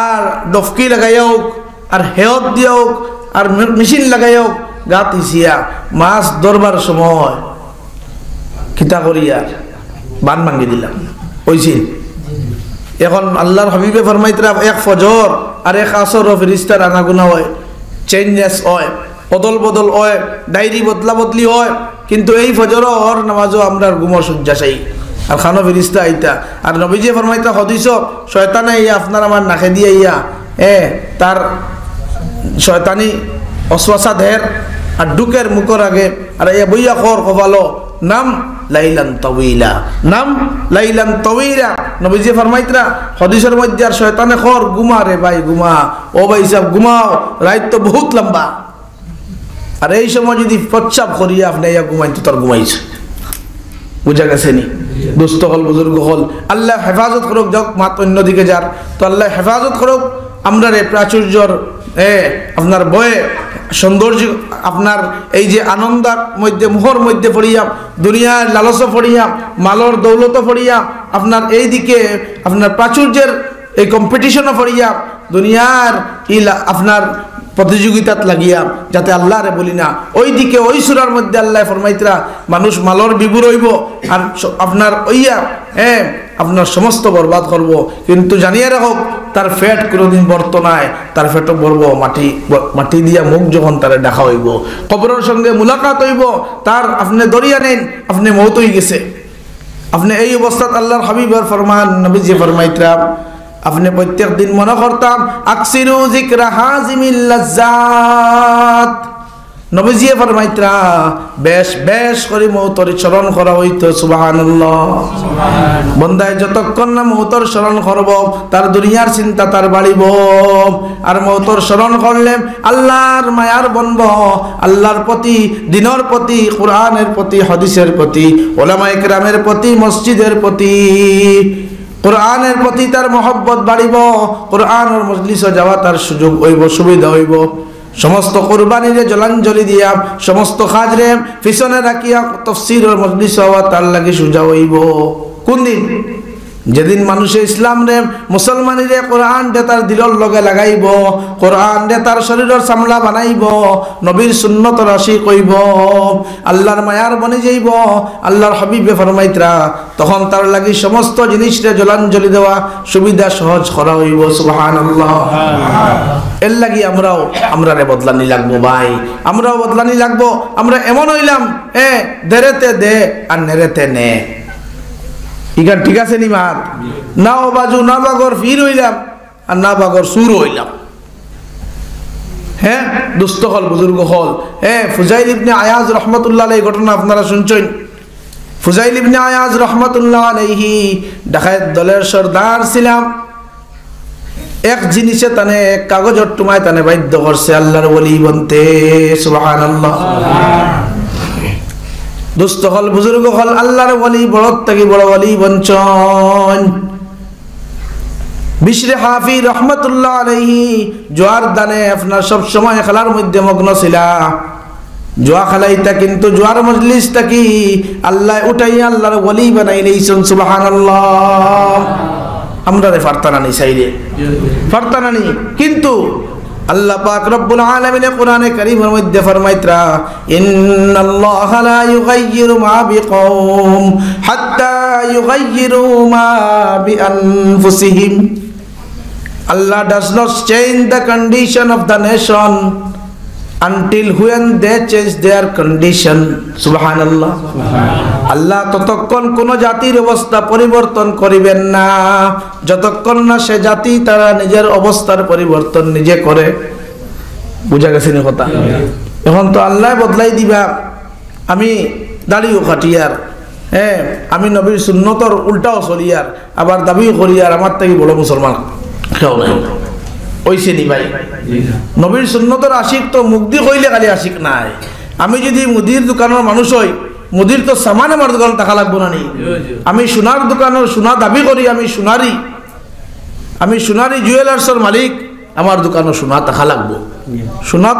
আর ডফকি লাগাইয়া হোক আর হেয়ত দিয়া হোক আর মেশিন লাগাইয়া হোক গাত হিসিয়া মাছ ধরবার সময় খিতা করিয়া বান ভাঙ্গি দিলাম ওইছিল এখন আল্লাহর হাবিবে ফরমাইতরা এক ফজর আর এক আসর ফেরেশতার আনাগুনা হয় চেঞ্জেস হয় বদল বদল হয় ডায়েরি বদলা বদলি হয় কিন্তু এই ফজর ওর নামাজও আমরা ঘুমর শয্যাশায়ী আর খানো ফেরেশতা আইতা আর নবীজি ফরমাইতা হাদিস শয়তানে ইয়া আপনার আমার নাকে দিয়ে ইয়া তার শয়তানি অসওয়াসা দের আর ঢুকের মুখর আগে আর ইয়া বইয়া খর কপালো নাম লাইলান তাওয়িলা নাম লাইলান তাওয়িলা নবীজি ফরমাইতরা হাদিসের মধ্যে আর শয়তানে খর ঘুমা রে ভাই ঘুমা ও ভাই সব ঘুমাও রাত তো বহুত লম্বা আর এই সময় যদি প্রচ্ছাপ করিয়া আপনি ইয়া ঘুমাইতে তোর ঘুমাইছে বুঝা গেছে নি দোস্ত হল বুজুর্গ হল আল্লাহ হেফাজত করুক যাক মাত অন্যদিকে যার তো আল্লাহ হেফাজত করুক আমরা রে প্রাচুর্যর আপনার বয়ে সৌন্দর্য আপনার এই যে আনন্দার মধ্যে মোহর মধ্যে পড়িয়া দুনিয়ার লালস পড়িয়া মালর দৌলত পড়িয়া আপনার এই দিকে আপনার প্রাচুর্যের এই কম্পিটিশনও পড়িয়া দুনিয়ার আপনার প্রতিযোগিতাত লাগিয়া যাতে আল্লাহ রে বলি না ওই দিকে ওই সূরার মধ্যে আল্লাহ ফরমাইতরা মানুষ মালর বিভুর হইব আর আপনার ওইয়া আপনার সমস্ত বরবাদ করব কিন্তু জানিয়ে রাখো তার ফেট কোনোদিন বর্ত নাই তার ফেটও বরব মাটি দিয়া মুখ যখন তারে দেখা হইব কবরের সঙ্গে মুলাকাত হইব তার আপনি দরিয়া নেন আপনি মৌত হয়ে গেছে আপনি এই অবস্থাত আল্লাহর হাবিবের ফরমান নবীজি ফরমাইতরা আপনি প্রত্যেক দিন মনে করতাম আকসিরু যিকরা হাজিমিল লাজ্জাত নবীজি ফরমাইতরা বেশ বেশ করে মওতর স্মরণ করা হইতো সুবহানাল্লাহ বন্দায় যতক্ষণ না মওতর স্মরণ করব তার দুনিয়ার চিন্তা তার বাড়িব আর মওতর স্মরণ করলে আল্লাহর মায়ার বনব আল্লাহর প্রতি দ্বীনের প্রতি কোরআনের প্রতি হাদিসের প্রতি উলামায়ে কেরামের প্রতি মসজিদের প্রতি কোরআনের প্রতি তার মহব্বত বাড়িব কোরআনের মজলিসে যাওয়া তার সুযোগ হইব সুবিধা হইব সমস্ত কুরবানিরে জলাঞ্জলি দিয়া সমস্ত কাজরে পিছনে রাখিয়া তাফসীরের মজলিস হওয়া তার লাগি সুজা হইব কোন দিন যেদিন মানুষে ইসলাম রে মুসলমানি রে কোরআন দে তার দিলর লগে লাগাইব, কোরআন দে তার শরীরের চামড়া বানাইব, নবীর সুন্নত রাশি কইব, আল্লাহর মায়ার বনে যাইব, আল্লাহর হাবিবে ফরমাইতরা, তখন তার লাগি সমস্ত জিনিসরে জলাঞ্জলি দেওয়া সুবিধা সহজ করা হইব। সুবহানাল্লাহ। এর লাগি আমরা রে বদলানি লাগবো ভাই, আমরাও বদলানি লাগবো। আমরা এমন হইলাম দেরেতে দে আর নেরেতে নে, ইগান ঠিক আছে নি মার? না ও বাজু না বাগর ফির হইলাম আর না বাগর সুর হইলাম। হ্যাঁ দুস্থ হল বুজুর্গ হল। ফুজাইল ইবনে আয়াজ রহমতুল্লাহ আলাইহি ঘটনা আপনারা শুনছেন। ফুজাইল ইবনে আয়াজ রহমতুল্লাহ আলাইহি ডাকাত দলের সর্দার ছিলাম। এক জিনিসে তানে কাগজের টুমায় তানে বাধ্য করছে আল্লাহর ওলি বনতে। সুবহানাল্লাহ। দুস্থ হল বুজুর্গ হল আল্লাহর ওলি, বড় থেকে বড় ওলি বঞ্চন। বিশরে হাফি রহমতুল্লাহ আলাইহি জোয়ার দানে আপনার সব সময় খেলার মধ্যে মগ্ন ছিলা। জোয়া খেলাইতা কিন্তু জোয়ার মজলিস থাকি আল্লাহ উঠাই আল্লাহর ওলি বানাই লইছেন। সুবহানাল্লাহ। আমরা রে ফারতানানি চাইরে ফারতানানি, কিন্তু আল্লাহ পাক রব্বুল আলামিন কোরআনে কারীমের মধ্যে ফরমাইতরা, ইন্নাল্লাহা লা ইউগাইয়িরু মা বিকওম হাত্তা ইউগাইয়িরু মা বিআনফুসিহিম। Allah does not change the condition of the nation until when they change their condition. Subhanallah. আল্লাহ ততক্ষণ কোন জাতির অবস্থা পরিবর্তন করিবেন না যতক্ষণ না সে জাতি তারা নিজের অবস্থার পরিবর্তন নিজে করে। বুঝা গেছে না কথা? এখন তো আল্লাহ বদলাই দিবা। আমি দাড়িও কাটিয়ার, আমি নবীর সুন্নতর উল্টাও চলিয়ার, আবার দাবিও করিয়ার আমার থেকে বড় মুসলমান কেউ নাই। ওইসে নি ভাই, নবীর সুন্নতর আশিক তো মুগ্ধি কইলে খালি আশিক নাই। আমি যদি মুদির দোকানের মানুষ হই, মুদির তো সামান আমার দোকান টাকা লাগবো না নি? আমি সোনার দোকানের সোনা দাবি করি, আমি সোনারি জুয়েলার্সের মালিক, আমার দোকানে সোনা টাকা লাগবো। সোনা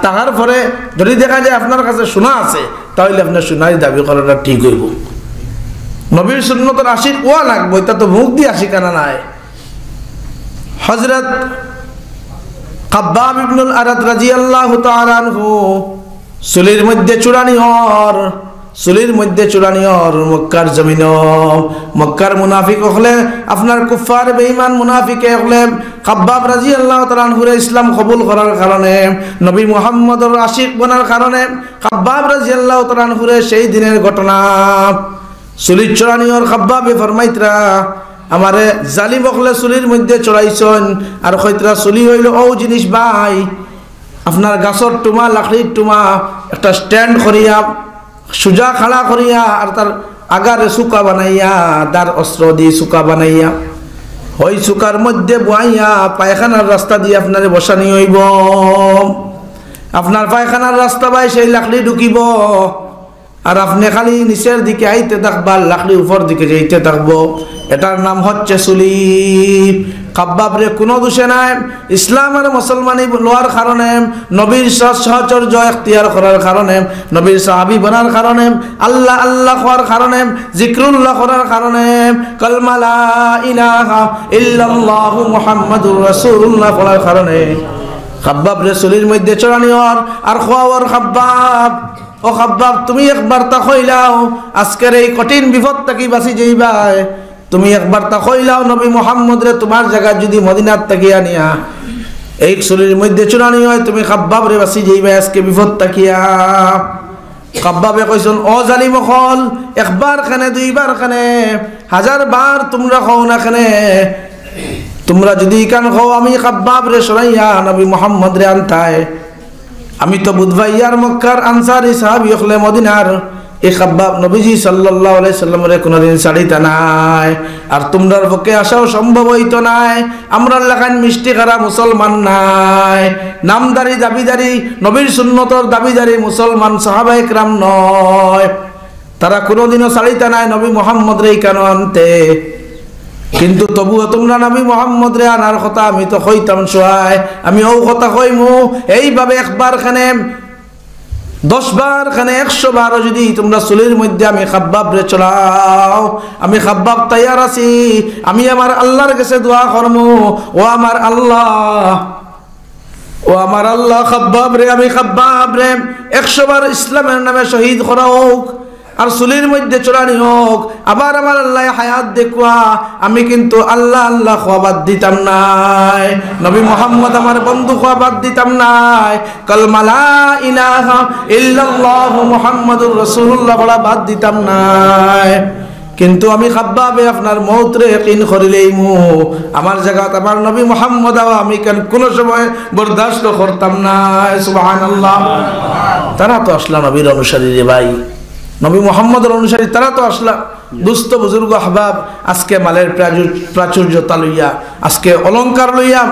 টাকার পরে যদি দেখা যায় আপনার কাছে সোনা আছে, তাহলে আপনার সোনারি দাবি করাটা ঠিক হইব। নবীর সুন্নতর আশিক ওয়া লাগবো, এটা তো মুখ দিয়ে আশিকানা নাই। হযরত কাব্বাব ইবনুল আরাদ রাদিয়াল্লাহু তাআলা আনহু সুলির মধ্যে চূড়ানি হর মক্কার জমিন। মক্কার মুনাফিক হলে আপনার কুফার বেঈমান মুনাফিকে হলে কাব্বাব রাদিয়াল্লাহু তাআলা আনহুর ইসলাম কবুল করার কারণে, নবী মুহাম্মদের আশিক বনার কারণে কাব্বাব রাদিয়াল্লাহু তাআলা আনহুর সেই দিনের ঘটনা সুলির চূড়ানি হর কাব্বাবে ফরমাইতরা, আমারে জালিম হলে চুলির মধ্যে চড়াইছেন আর কইতরা চুলি হইল ও জিনিস ভাই, আপনার গাছর টুমা লাকড়ির টুমা একটা স্ট্যান্ড করিয়া সুজা খাড়া করিয়া আর তার আগারে সুকা বানাইয়া তার অস্ত্র দিয়ে সুকা বানাইয়া ওই সুকার মধ্যে বয়াইয়া পায়খানার রাস্তা দিয়ে আপনারে বসানি হইব। আপনার পায়খানার রাস্তা ভাই সেই লাকড়ি ঢুকিব আর আপনি খালি নিচের দিকে আইতে থাকবার, লাকড়ি উপর দিকে যাইতে থাকবো। এটার নাম হচ্ছে সুলি। কাব্বাব রে কোনো দোষে নাই, ইসলাম আর মুসলমানি লোয়ার কারণে, নবীর সহচর্য এখতিয়ার করার কারণে, নবীর সাহাবী বনার কারণে, আল্লাহ আল্লাহ হওয়ার কারণে, জিক্রুল্লাহ করার কারণে, কালমা লা ইলাহা ইল্লাল্লাহু মুহাম্মাদুর রাসূলুল্লাহ বলার কারণে কাব্বাব রে সুলির মধ্যে চড়ানি আর খোয়াওয়ার কাব্বাব, ও কাব্বাব তুমি একবার তা কইলাও আজকের এই কঠিন বিপদ থেকে বাঁচি যাইবাই। তুমি একবার তা কইলাও নবী মুহাম্মদ রে তোমার জায়গায় যদি মদিনার থেকে আনিয়া এই চুলির মধ্যে চূড়ানি হয়, তুমি কাব্বাব রে বাঁচি যাইবাই আজকে বিপদ তাকিয়া। কাব্বাবে কইছেন ও জালিম হল, একবার খানে দুইবার খানে 1000 বার তোমরা খাও না খানে, তোমরা যদি কান খাও আমি কাব্বাব রে সরাইয়া নবী মুহাম্মদ রে আনতায়। আমি তো বুধবাইয়ার মক্কার আনসারি সাহাবী হলে মদিনার এই কাব্বাব নবীজি সাল্লাল্লাহু আলাইহি সাল্লামের কোনদিন ছাড়িতা নাই, আর তোমরার পক্ষে আসাও সম্ভব হইতো নাই। আমরা লাগান মিষ্টি খারা মুসলমান নাই, নামদারি দাবিদারি নবীর সুন্নতর দাবিদারি মুসলমান সাহাবায়ে কেরাম নয়, তারা কোনদিনও ছাড়িতা নাই নবী মুহাম্মদ রে কেন আনতে। কিন্তু তবুও তোমরা নবী মুহাম্মদ রে আনার কথা আমি তো কইতাম সহায়, আমি ও কথা কইমু এইভাবে একবার খানে 10 বার খানে 100 বারও যদি তোমরা চুলের মধ্যে আমি খাব্বাব রে চলাও, আমি খাব্বাব তৈয়ার আছি, আমি আমার আল্লাহর কাছে দোয়া করবো, ও আমার আল্লাহ খাব্বাব রে, আমি খাব্বাব রে 100 বার ইসলামের নামে শহীদ করা হোক আর চুলের মধ্যে চড়ানি হোক, আবার আমার আল্লাহ হায়াত দেখুয়া, আমি কিন্তু আল্লাহ আল্লাহ খোয়া বাদ দিতাম নাই, নবী মুহাম্মদ আমার বন্ধু খোয়া বাদ দিতাম নাই, কালমা লা ইলাহা ইল্লাল্লাহ মুহাম্মাদুর রাসূলুল্লাহ বলা বাদ দিতাম নাই। কিন্তু আমি খাব্বাবে আপনার মৌত রে ইয়াকিন করিলেই আমার জায়গাত আমার নবী মুহাম্মদ আমি কেন কোন সময় বরদাস্ত করতাম না। সুবহানাল্লাহ। তারা তো আসলা নবীর অনুসারী রে ভাই, নবী মুহাম্মদের অনুসারী তারা তো আসলা। দুস্থ বুজুর্গ আহবাব, আজকে মালের প্রাচুর্যতা লইয়া, আজকে অলংকার লইয়া,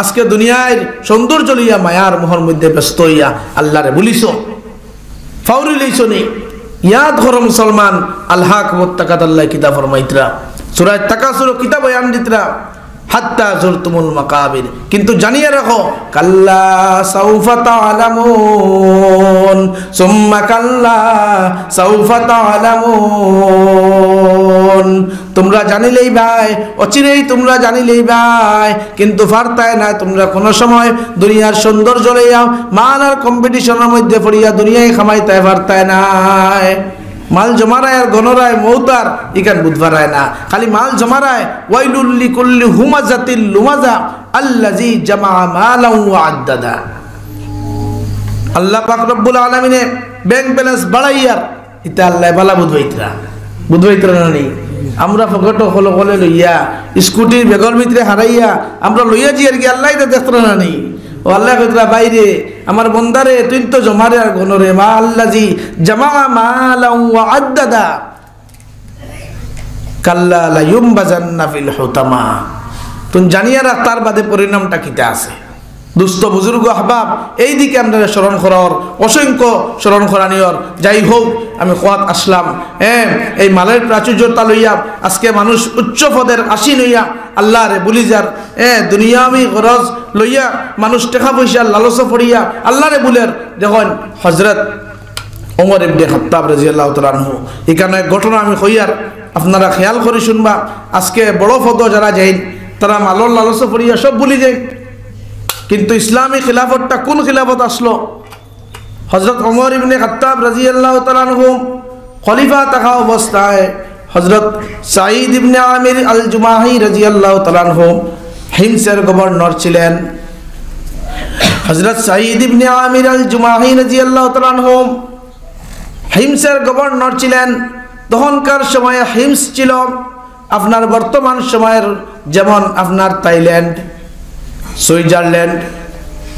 আজকে দুনিয়ার সৌন্দর্য লইয়া মায়ার মোহর মধ্যে ব্যস্ত হইয়া আল্লাহরে বলিস ফাউরি লইছ নি। ইয়াদ করো মুসলমান, আল্লাহ মুত্তাকাত আল্লাহ কিতাব ফরমাইতরা, সূরা তাকাসুর কিতাব বয়ান দিতরা, হাত্তা যুরতুমুল মাকাবির। কিন্তু জানিয়ে রাখো, কাল্লা সাউফা তা'লামুন সুম্মা কাল্লা সাউফা তা'লামুন। তোমরা জানিলেই ভাই, অচিরেই তোমরা জানিলেই ভাই, কিন্তু ফারতায় না তোমরা কোন সময় দুনিয়ার সৌন্দর্য লইয়া মান আর কম্পিটিশনের মধ্যে পড়িয়া দুনিয়ায় খামাইতে ফারতায় নাই। মাল জমারায় আর গণরায় মৌতার ইকান বুধবারায় না, খালি মাল জমারায় ওয়াইলুল লিকুল্লি হুমাজাতিল লুমাজা আল্লাযী জামা মালান ওয়া আদ্দাদা। আল্লাহ পাক রব্বুল আলামিনে ব্যাংক ব্যালেন্স বাড়াইয়ার ইতা আল্লাহ বালা বুধবাইতরা না নেই। আমরা ফকটো হলো হলে লইয়া স্কুটির বেগর ভিতরে হারাইয়া আমরা লইয়া জি আর কি আল্লাহ এটা দেখতরা না নেই। ও আল্লাহ কইতরা বাইরে আমার বন্দারে তুই তো জমারে আর গনরে মা আল্লাযী জামা মালান ওয়া আদ্দাদা কাল্লা লা ইউমবাজান্না ফিল হুতামা। তুমি জানিয়া রাখ তার বাদে পরিণামটা কিটা আছে। দুস্থ বুজুর্গ আহবাব, এই দিকে আপনারা স্মরণ করার, অসংখ্য স্মরণ করানিয়র। যাই হোক, আমি কোয়াত আসলাম এই মালের প্রাচুর্যতা লইয়া আজকে মানুষ উচ্চ পদের আসীন হইয়া আল্লাহ রে বলি যার দুনিয়াবি গরজ লইয়া মানুষ টাকা পয়সা লালস পড়িয়া আল্লাহ রে বলের। দেখুন হযরত ওমর ইবনে খাত্তাব রাদিয়াল্লাহু তাআলা আনহু, এখানে ঘটনা আমি কইয়ার আপনারা খেয়াল করে শুনবা। আজকে বড় পদ যারা যায় তারা মালর লালস পড়িয়া সব ভুলি যায়, কিন্তু ইসলামী খিলাফতটা কোন খিলাফত আসলো? হযরত ওমর ইবনে খাত্তাব রাদিয়াল্লাহু তাআলা আনহু খলিফা থাকা অবস্থায় হযরত সাঈদ ইবনে আমির আল জুমাহি রাদিয়াল্লাহু তাআলা আনহু হিমসের গভর্নর ছিলেন। হযরত সাঈদ ইবনে আমির আল জুমাহি রাদিয়াল্লাহু তাআলা আনহু হিমসের গভর্নর ছিলেন। তখনকার সময়ে হিমস ছিল আপনার বর্তমান সময়ের যেমন আপনার থাইল্যান্ড, সুইজারল্যান্ড,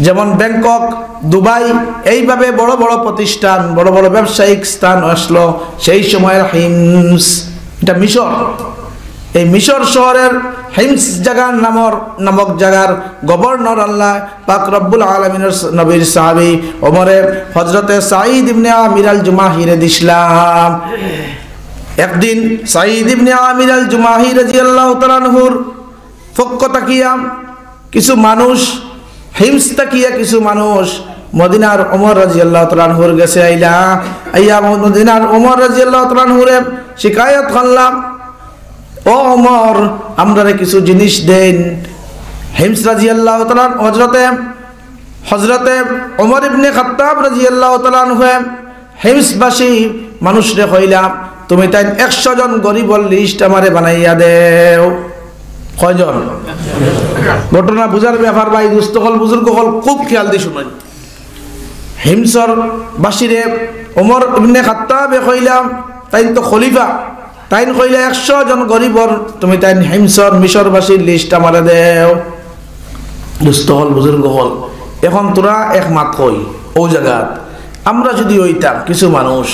যেমন ব্যাংকক, দুবাই, এইভাবে বড় বড় প্রতিষ্ঠান, বড় বড় ব্যবসায়িক স্থান আসলো সেই সময়ের হিমস। এটা মিশর। এই মিশর শহরের হিমস জায়গার নামক জায়গার গভর্নর আল্লাহ পাক রব্বুল আলামিনের নবীর সাহাবী ওমরে হযরতে সাঈদ ইবনে আমির আল জুমাহি রাদিয়াল্লাহু। একদিন সাঈদ ইবনে আমির আল জুমাহি রাদিয়াল্লাহু তাআলা আনহুর পক্ষ তাকিয়া কিছু মানুষ, হিমস তাকিয়া কিছু মানুষ মদিনার ওমর রাদিয়াল্লাহু তাআলা আনহুর কাছে আইয়া মদিনার ওমর রাদিয়াল্লাহু তাআলা আনহুরে শিকায়ত করলাম, ও ওমর আমরারে কিছু জিনিস দেন। হিমস রাদিয়াল্লাহু তাআলা হযরতে ওমর ইবনে খাত্তাব রাদিয়াল্লাহু তাআলা আনহু হিমসবাসী মানুষরে কইলাম, তুমি তাই 100 জন গরিবর লিস্ট আমারে বানাইয়া দেও। কয়জন? ঘটনা বুঝার ব্যাপার ভাই, দুস্থ হল বুজুর্গ হল খুব খেয়াল দিয়ে শুনেন। হিমসর বাসীরে ওমর ইবনে খাত্তাবে কইলাম, তাই তো খলিফা, তাই কইলা 100 জন গরিবর তুমি তাই হিমসর মিশরবাসীর লিস্ট আমারে দেও। দুস্থ হল বুজুর্গ হল, এখন তোরা একমাত কই ও জায়গাত আমরা যদি হইতাম কিছু মানুষ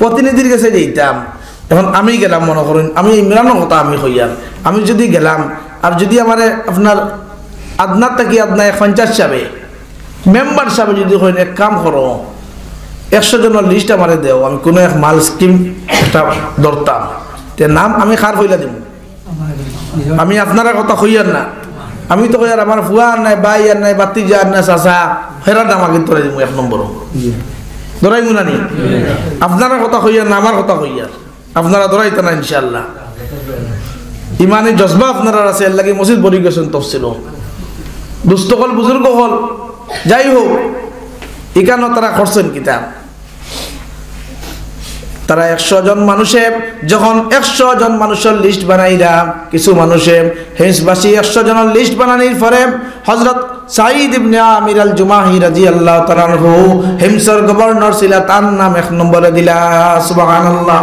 প্রতিনিধির কাছে যেতাম। এখন আমি গেলাম, মনে করেন আমি ইমরানের কথা আমি হইয়ার, আমি যদি গেলাম আর যদি আমার আপনার আদনার থাকি আদনায় 50 সাবে মেম্বার সাবে যদি হয় এক কাম করো 100 জনের লিস্ট আমারে দেও, আমি কোনো এক মাল স্কিম একটা ধরতাম, তে নাম আমি খার হইলা দিব। আমি আপনারা কথা হইয়ার না, আমি তো হইয়ার আমার ফুয়া আর নাই, ভাই আর নাই, বাতিজা আর নাই, চাচা হেরা নাম আগে তোরা দিব 1 নম্বর। দরাই মুনানি আপনারা কথা কইয়া না আমার কথা কইয়া আপনারা দরাইতে না ইনশাআল্লাহ ইমানের জজবা আপনারা আছে এর লাগি মসজিদ বলি গেছেন তফসিল দুস্থ হল বুজুর্গ হল যাই হোক এখানে তারা করছেন কিতাব তারা 100 জন মানুষে যখন 100 জন মানুষের লিস্ট বানাইরা কিছু মানুষে হিমসবাসী 100 জনের লিস্ট বানানোর পরে হযরত সাঈদ ইবনে আমির আল জুমাহি রাদিয়াল্লাহু তাআলা আনহু হিমসর গভর্নর ছিল তার নাম 1 নম্বরে দিলা সুবহানাল্লাহ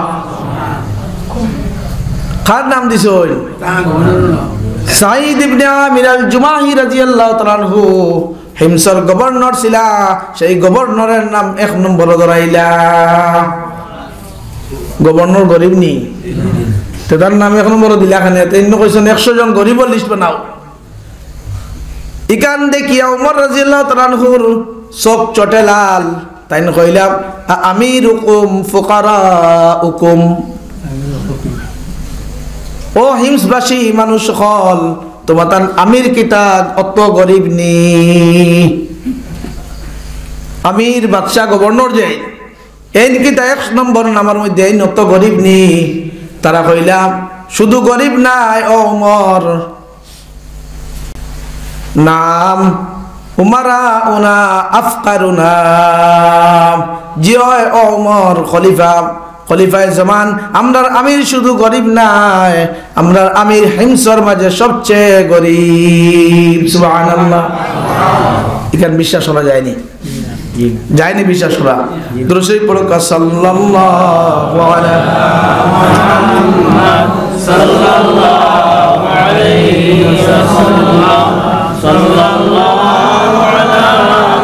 কার নাম দিছই সাঈদ ইবনে আমির আল জুমাহি রাদিয়াল্লাহু তাআলা আনহু হিমসর গভর্নর ছিল সেই গভর্নরের নাম 1 নম্বরে ধরাইলা গভর্নর গরিব নি তার নাম 1 নম্বরে দিলা খানে তিন কইছেন 100 জন গরিবের লিস্ট বানাও ইকান দেখিয়া ওমর রাদিয়াল্লাহু তাআলা আনহুর চোখ চটে লাল তাই কইলাম আমিরুকুম ফুকারাউকুম ও হিমসবাসী মানুষ হল তোমার আমির কিতা অত গরিব নি আমির বাদশা গভর্নর যে এই কিতা 1 নম্বর নামের মধ্যে এই অত গরিব নি তারা কইলাম শুধু গরিব নাই ও ওমর নাম উমারা উনা আফকারুনা জিয় ওমর খলিফা খলিফায়ে জামান আমরার আমির শুধু গরিব নাই আমরার আমির হিমসর মাঝে সবচেয়ে গরিব সুবহানাল্লাহ এখানে বিশ্বাস করা যায়নি যায়নি বিশ্বাস করা দুরূদ শরীফ পড়ো সাল্লাল্লাহু আলাইহি ওয়াসাল্লাম সাল্লাল্লাহু আলা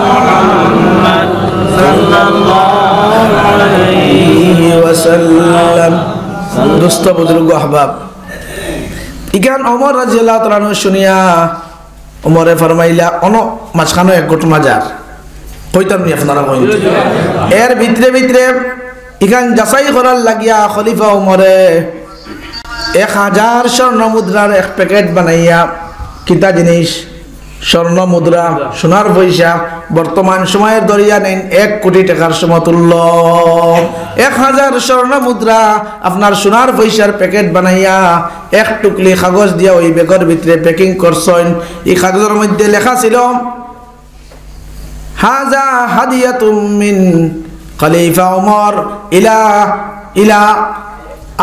মুহাম্মদ সাল্লাল্লাহু আলাইহি ওয়াসাল্লাম দোস্ত বুজুর্গ আহবাব ইগান ওমর রাদিয়াল্লাহু তাআলা শুনিয়া ওমরে ফরমাইলা অন মাঝখানে এক ঘটনা যার কইতাম নি আপনারা কইন এর ভিতরে ভিতরে ইগান যাচাই করার লাগিয়া খলিফা ওমরে 1000 স্বর্ণ মুদ্রার এক প্যাকেট বানাইয়া কিতা জিনিস স্বর্ণ মুদ্রা সোনার পয়সা বর্তমান সময়ের দরিয়া নেন 1 কোটি টাকার সমতুল্য 1000 স্বর্ণ মুদ্রা আপনার সোনার পয়সার প্যাকেট বানাইয়া এক টুকলি কাগজ দিয়া ওই ব্যাগের ভিতরে প্যাকিং করছেন এই কাগজের মধ্যে লেখা ছিল হাযা হাদিয়াতুম মিন খলিফা ওমর ইলা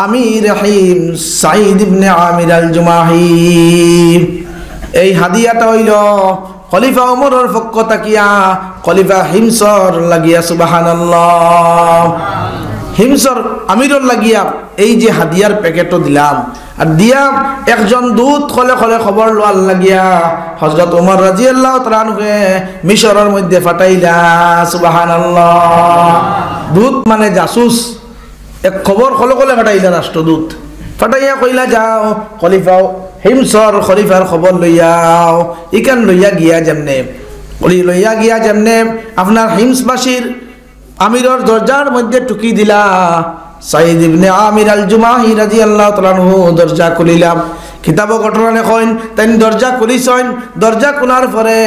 আমির হিম সাঈদ ইবনে আমির আল জুমাহি এই হাদিয়াটা হইল খলিফা ওমরের পক্ষ তাকিয়া খলিফা হিমসর লাগিয়া সুবহানাল্লাহ হিমসর আমিরর লাগিয়া এই যে হাদিয়ার প্যাকেটও দিলাম আর দিয়া একজন দূত খলে খলে খবর লওয়ার লাগিয়া হযরত ওমর রাদিয়াল্লাহু তাআলা আনহু মিশরের মধ্যে পাঠাইলা সুবহানাল্লাহ দূত মানে জাসুস এক খবর খলে খলে পাঠাইলা রাষ্ট্রদূত পাঠাইয়া কইলা যাও খলিফা হিমসর খলিফার খবর লইয়াও ইকান লইয়া গিয়া যেমনে লইয়া গিয়া যেমনে আপনার হিমসবাসীর আমিরর দরজার মধ্যে টুকি দিলা সাঈদ ইবনে আমির আল জুমাহি রাদিয়াল্লাহু তাআলা আনহু দরজা খুলিলাম কিতাব ঘটনা লেখেন তাই দরজা খুলিছেন দরজা খোলার পরে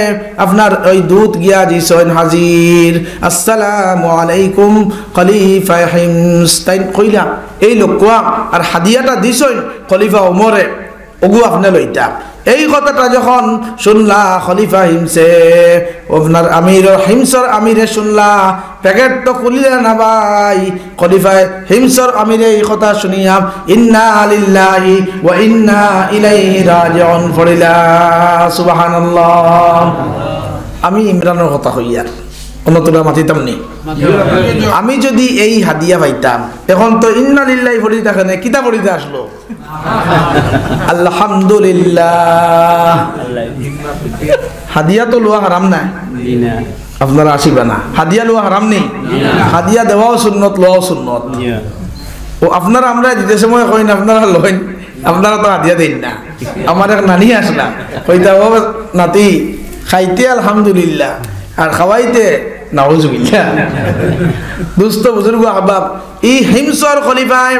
আপনার ওই দূত গিয়া দিছেন হাজির আসসালামু আলাইকুম খলিফা হিমস তাই কইলা এই লোকয়া আর হাদিয়াটা দিছেন খলিফা ওমরে ওগু আপনি লইতা এই কথাটা যখন শুনলা খলিফা হিমসে আপনার আমির হিমসর আমিরে শুনলা প্যাকেট তো খুলিলে না ভাই খলিফা হিমসর আমিরে এই কথা শুনিয়া ইন্না লিল্লাহি ওয়া ইন্না ইলাইহি রাজিউন পড়িলা সুবহানাল্লাহ আমি ইমরানের কথা হইয়া অন্যতরা মাতিতাম নি আমি যদি এই হাদিয়া পাইতাম এখন তো ইন্না লিল্লাহি পড়ি থাকেন কিতা পড়িতে আসলো আলহামদুলিল্লাহ হাদিয়া তো লোয়া হারাম না আপনারা আসিবা না হাদিয়া লোয়া হারাম নেই হাদিয়া দেওয়াও সুন্নত লোয়াও সুন্নত ও আপনারা আমরা দিতে সময় কইন আপনারা লইন আপনারা তো হাদিয়া দেন না আমার এক নানি আসলা কইতা ও নাতি খাইতে আলহামদুলিল্লাহ আর খাওয়াইতে নাউজুবিল্লাহ দুস্থ বুজুর্গ আহবাব এই হিমসর খলিফায়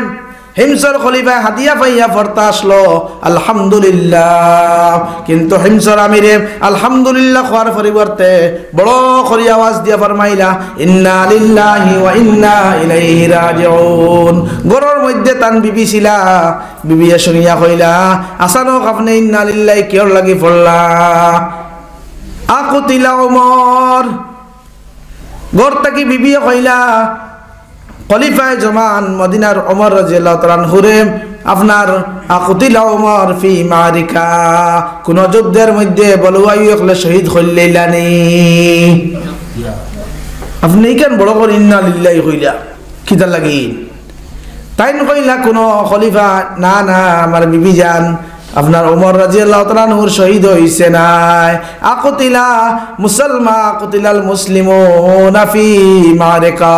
হিমসর খলিফা হাদিয়া পাইয়া ফরতা আসলো আলহামদুলিল্লাহ, কিন্তু হিমসর আমিরে আলহামদুলিল্লাহ খাওয়ার পরিবর্তে বড় করে আওয়াজ দিয়া ফরমাইলা ইন্না লিল্লাহি ওয়া ইন্না ইলাইহি রাজিউন। গরর মধ্যে তান বিবি ছিলা, বিবি শুনিয়া কইলা আসানো আপনি ইন্না লিল্লাহি কিয়র লাগি পড়লা? আকুতিলা ওমর। গর তাকি বিবি কইলা খলিফায়ে জমান মদিনার ওমর রাদিয়াল্লাহু তাআলা আনহুরে আপনার আকুতিলা ওমর ফি মারিকা, কোন যুদ্ধের মধ্যে বলওয়াই একলে শহীদ হইলানি। আপনি কেন বড় করে ইন্না লিল্লাহি কইলা কিতা লাগি? তাইন কইলা কোন খলিফা না না আমার বিবি জান আপনার ওমর রাদিয়াল্লাহু তাআলা আনহুর শহীদ হইছে নাই। আকুতিলা মুসলমান আকুতিলাল মুসলিমুনা ফি মারিকা।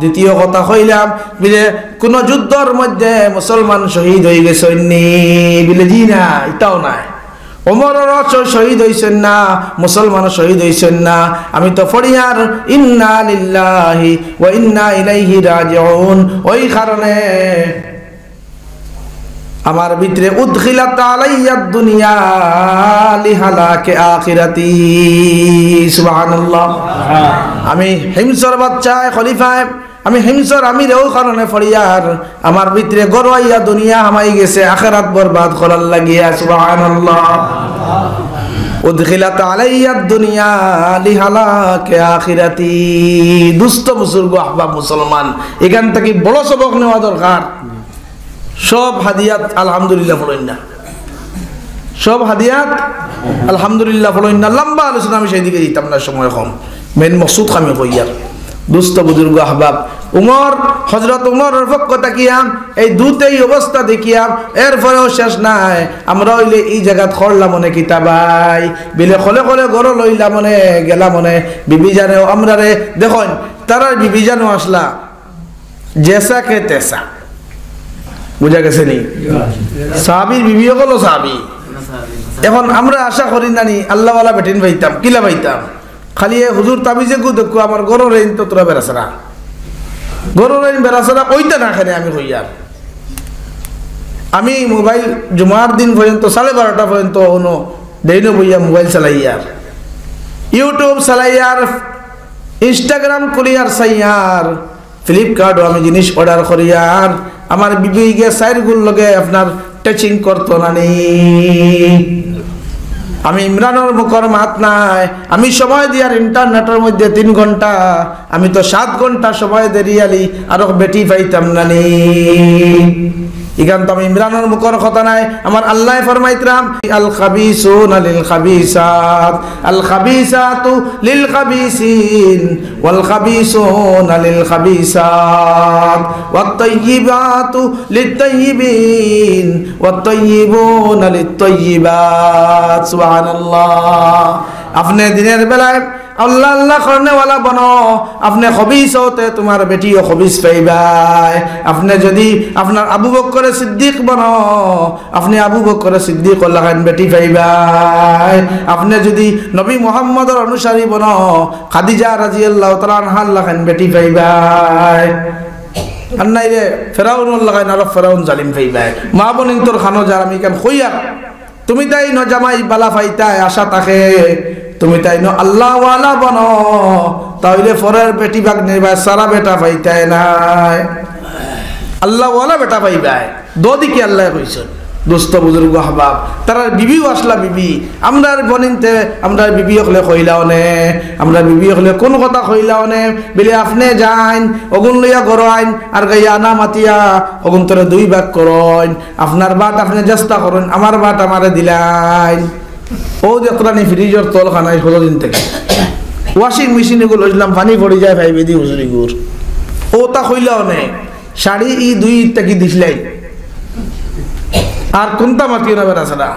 দ্বিতীয় কথা কইলাম বিলে কোন যুদ্ধের মধ্যে মুসলমান শহীদ হয়ে গেছেন নি? বিলে জি না, এটাও নাই। ওমরের শহীদ হইছেন না, মুসলমান শহীদ হইছেন না। আমি তো ফরিয়ার ইন্না লিল্লাহি ওয়া ইন্না ইলাইহি রাজিউন। ওই কারণে আমার ভিতরে উদখিলাত আলাইয়া দুনিয়া লিহালাকে আখিরাতি। সুবহানাল্লাহ। আমি হিমসর বাচ্চা খলিফায়, আমি হিমসর আমিরেও কারণে ফরিয়ার আমার ভিতরে গরওয়াইয়া দুনিয়া হামাই গেছে আখিরাত বরবাদ করার লাগিয়া। সুবহানাল্লাহ। উদখিলাত আলাইয়া দুনিয়া লিহালাকে আখিরাতি। দুষ্ট বুজুর্গ আহবাব মুসলমান, এখান থেকে বড় সবক নেওয়া দরকার। সব হাদিয়াত আলহামদুলিল্লাহ বলেন না, সব হাদিয়াত আলহামদুলিল্লাহ বলেন না। লম্বা আলোচনা আমি সেই দিকে দিতাম না, সময় কম। মেন মকসুদ আমি কইয়ার দুস্থ বুজুর্গ আহবাব উমর, হযরত উমরের পক্ষ তাকিয়াম এই দুতেই অবস্থা দেখিয়াম। এরপরেও শেষ নাই, আমরা হইলে এই জায়গাত খরলাম মনে কিতাবাই বিলে খলে খলে গড় লইলাম মনে গেলাম মনে। বিবি জানেও আমরা রে দেখুন তারা বিবি জানো আসলা জেসা কে তেসা, বুঝা গেছে নি? সাহাবীর বিবিও হলো সাহাবী। এখন আমরা আশা করি নানি আল্লাহওয়ালা বেটিন পাইতাম, কিলা পাইতাম? খালি হুজুর তাবিজে গু দেখো আমার গরো রেইন তো তোরা বেড়াছাড়া, গরো রেইন বেড়াছাড়া ওইটা না খানে আমি হইয়ার। আমি মোবাইল জুমার দিন পর্যন্ত 12:30 পর্যন্ত হনো দেইনো বইয়া মোবাইল চালাইয়ার, ইউটিউব চালাইয়ার, ইনস্টাগ্রাম খুলিয়ার চাইয়ার, ফ্লিপকার্টও আমি জিনিস অর্ডার করিয়ার। আমার বিবি গে সাইরগুল লগে আপনার টাচিং করতো না নি। আমি ইমরানের মুখর মাত নাই, আমি সময় দিয়ার ইন্টারনেটের মধ্যে 3 ঘন্টা, আমি তো 7 ঘন্টা সময় দেরিয়ালি আর বেটি পাইতাম না নি। ইখান তো আমি ইমরানের মুখর কথা নাই। আমার আল্লাহ ফরমাইতরাম আল খাবিসুনা লিল খাবিসাত আল খাবিসাতু লিল খাবিসিন ওয়াল খাবিসুনা লিল খাবিসাত ওয়াত তাইয়িবাতু লিত তাইয়িবিন ওয়াত তাইয়িবুনা লিত তাইয়িবাত। সুবহানাল্লাহ। আপনি দিনের বেলায় আল্লাহ আল্লাহ করনে ওয়ালা বনো, আপনি খবিস হতে তোমার বেটিও খবিস পাইবাই। আপনি যদি আপনার আবু বকর সিদ্দিক বনো, আপনি আবু বকর সিদ্দিক আল্লাহ বেটি পাইবাই। আপনি যদি নবী মুহাম্মদের অনুসারী বনো, খাদিজা রাদিয়াল্লাহু তাআলা আনহা আল্লাহ বেটি পাইবাই। আর নাই রে ফেরাউন আল্লাহ আর ফেরাউন জালিম পাইবাই। মা বোনিন তোর খানো যার আমি কেন কইয়া তুমি তাই ন জামাই বালা পাইতাই আশা থাকে, তুমি তাই ন আল্লাহ ওয়ালা বনো, তাইলে ফরের বেটি বাগ নিবাই সারা বেটা পাইতাই নাই, আল্লাহ ওয়ালা বেটা পাইবাই। দিকে আল্লাহ কইছেন। দোস্ত বুজুর্গ আহবাব তারা বিবিও আসলা বিবি আমরা বনিনতে আমরা বিবি হলে কইলাও নে, আমরা বিবি হলে কোন কথা কইলাও নে বলে আপনি যাইন অগুন লইয়া গড়াইন আর গাইয়া না মাতিয়া অগুন তোরে 2 ভাগ করইন, আপনার বাট আপনি চেষ্টা করেন, আমার বাট আমারে দিলাইন। ও যতরানি ফ্রিজের তল খানাই কতদিন থেকে ওয়াশিং মেশিনে গুলো লইলাম পানি পড়ে যায় ভাই বেদি হুজুরি গুর। ও তা কইলাও নে শাড়ি 2 টাকি দিছলাই আর কোনটা মাতিও না বেড়াছাড়া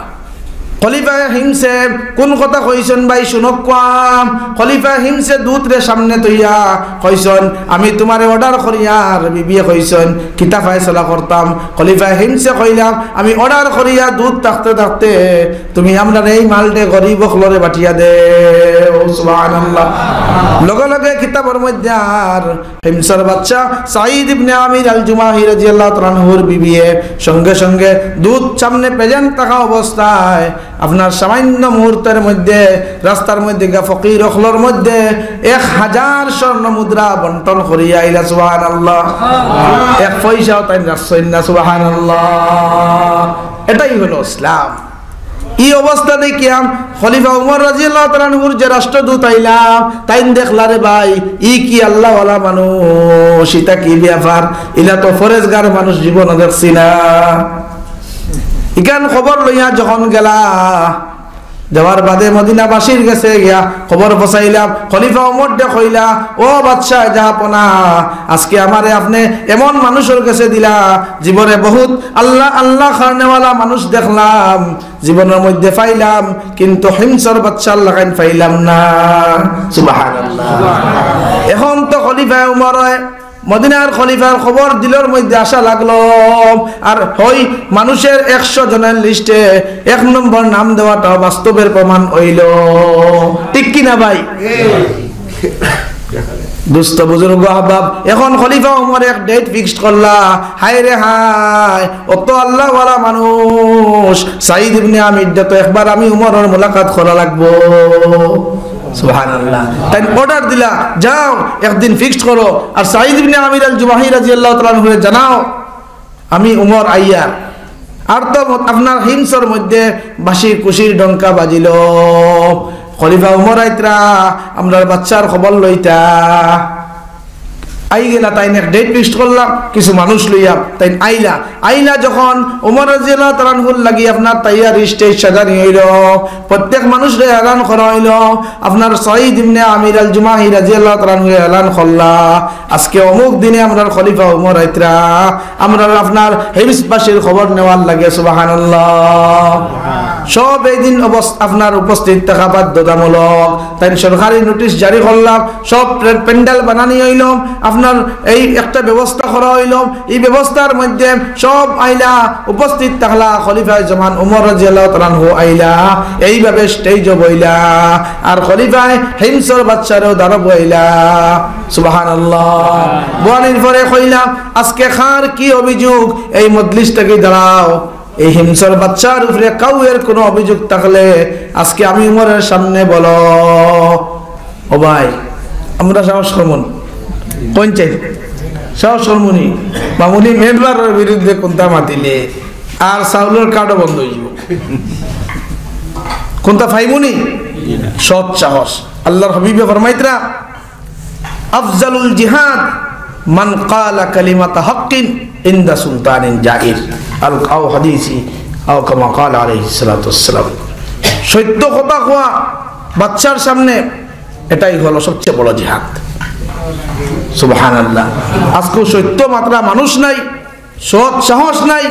খলিফা হিমসে কোন কথা কইছেন ভাই শুনক কাম। খলিফা হিমসে দুধরে সামনে তৈয়া কইছেন আমি তোমারে অর্ডার করিয়ার বিবিয়ে কইছেন কিতা ফয়সালা করতাম। খলিফা হিমসে কইলাম আমি অর্ডার করিয়া দুধ থাকতে থাকতে তুমি আমরা এই মালটে গরিব খলরে বাটিয়া দে। সুবহানাল্লাহ। লগে লগে কিতাবের মধ্যে আর হিমসের বাচ্চা সাঈদ ইবনে আমির আল জুমাহি রাদিয়াল্লাহু তাআলা আনহুর বিবিয়ে সঙ্গে সঙ্গে দুধ সামনে প্রেজেন্ট থাকা অবস্থায় আপনার সামান্য মুহূর্তের মধ্যে রাস্তার মধ্যে ফকির অখলর মধ্যে 1000 স্বর্ণ মুদ্রা বন্টন করিয়া আইলা। সুবহানাল্লাহ। এক পয়সাও তাই রাখছেন না। সুবহানাল্লাহ। এটাই হলো ইসলাম। এই অবস্থা দেখিয়াম খলিফা উমর রাদিয়াল্লাহু তাআলা আনহুর যে রাষ্ট্রদূত আইলাম তাই দেখলা রে ভাই ই কি আল্লাহ ওয়ালা মানুষ, এটা কি ব্যাপার, ইলা তো ফরেজগার মানুষ জীবন দেখছি না। ইকান খবর লইয়া যখন গেলা যাওয়ার বাদে মদিনাবাসীর কাছে গিয়া খবর পৌঁছাইলাম। খলিফা ওমর দে কইলা ও বাদশাহ জাহাপনা আজকে আমারে আপনি এমন মানুষের কাছে দিলা জীবনে বহুত আল্লাহ আল্লাহ খানেওয়ালা মানুষ দেখলাম জীবনের মধ্যে পাইলাম কিন্তু হিমসর বাদশাহ লাগাইন পাইলাম না। সুবহানাল্লাহ। এখন তো খলিফা ওমর মদিনার খলিফার খবর দিলের মধ্যে আসা লাগলো আর হই মানুষের 100 জনের লিস্টে 1 নম্বর নাম দেওয়াটা বাস্তবের প্রমাণ হইল। ঠিক কিনা ভাই? দুস্থ বুজুর্গ আহবাব এখন খলিফা ওমর এক ডেট ফিক্সড করলা। হায় রে হায় অত আল্লাহ ওয়ালা মানুষ সাঈদ ইবনে আমির দে তো একবার আমি উমরের মুলাকাত করা লাগবো। সুবহানাল্লাহ। তাই অর্ডার দিলা যাও একদিন ফিক্সড করো আর সাঈদ ইবনে আমির আল জুমাহি রাদিয়াল্লাহু তাআলা আনহু জানাও আমি উমর আইয়া। আর তো আপনার হিমসর মধ্যে বাঁশি কুশির ডঙ্কা বাজিল। খলিফা উমর আইতরা আমরার বাচ্চার খবর লইতা আই গেলা। তাই এক ডেট ফিক্সড করলাম কিছু মানুষ লইয়া তাই আইলা যখন ওমর রাদিয়াল্লাহু তাআলা আনহুর লাগি আপনার তাইয়ার স্টেজ সাজানি হইল। প্রত্যেক মানুষরে এলান করা হইল। আপনার সাঈদ ইবনে আমির আল জুমাহি রাদিয়াল্লাহু তাআলা আনহু এলান করলা আজকে অমুক দিনে আমরার খলিফা ওমর আইতরা আমরার আপনার হিমসবাসীর খবর নেওয়ার লাগে। সুবহানাল্লাহ। সব এই দিন আপনার উপস্থিত থাকা বাধ্যতামূলক। তাই সরকারি নোটিশ জারি করলাম, সব প্যান্ডেল বানানি হইল, আপনার এই একটা ব্যবস্থা করা হইল। এই ব্যবস্থার মধ্যে সব আইলা উপস্থিত থাকলা। খলিফা জামান উমর রাদিয়াল্লাহু তাআলা আনহু আইলা এইভাবে স্টেজে বইলা আর খলিফায় হিমসর বাদশারও দাঁড় বইলা। সুবহানাল্লাহ। বয়ানের পরে কইলা আজকে খার কি অভিযোগ এই মজলিস থেকে দাঁড়াও। এই হিমসর বাদশার উপরে কাউয়ের কোনো অভিযোগ থাকলে আজকে আমি উমরের সামনে বলো। ও ভাই আমরা সাহস করমন পঞ্চায়েত সাহস করমনি মামুনি মেম্বারের বিরুদ্ধে কোনটা মাতিলে আর চাউলের কার্ডও বন্ধ হয়ে যাব। কোনটা ফাইমুনি সৎ সাহস। আল্লাহর হাবিবে ফরমাইতরা আফজালুল জিহাদ মান ক্বালা কালিমাতা হাক্কিন ইনদা সুলতানিন জাহির আল কাউ হাদিসি আও কামা ক্বালা আলাইহিস সালাতু ওয়াসসালাম। সত্য কথা কোয়া বাচ্চার সামনে এটাই হলো সবচেয়ে বড় জিহাদ। সুবহানাল্লাহ। আজকে সত্য মাত্রা মানুষ নাই, সৎ সাহস নাই।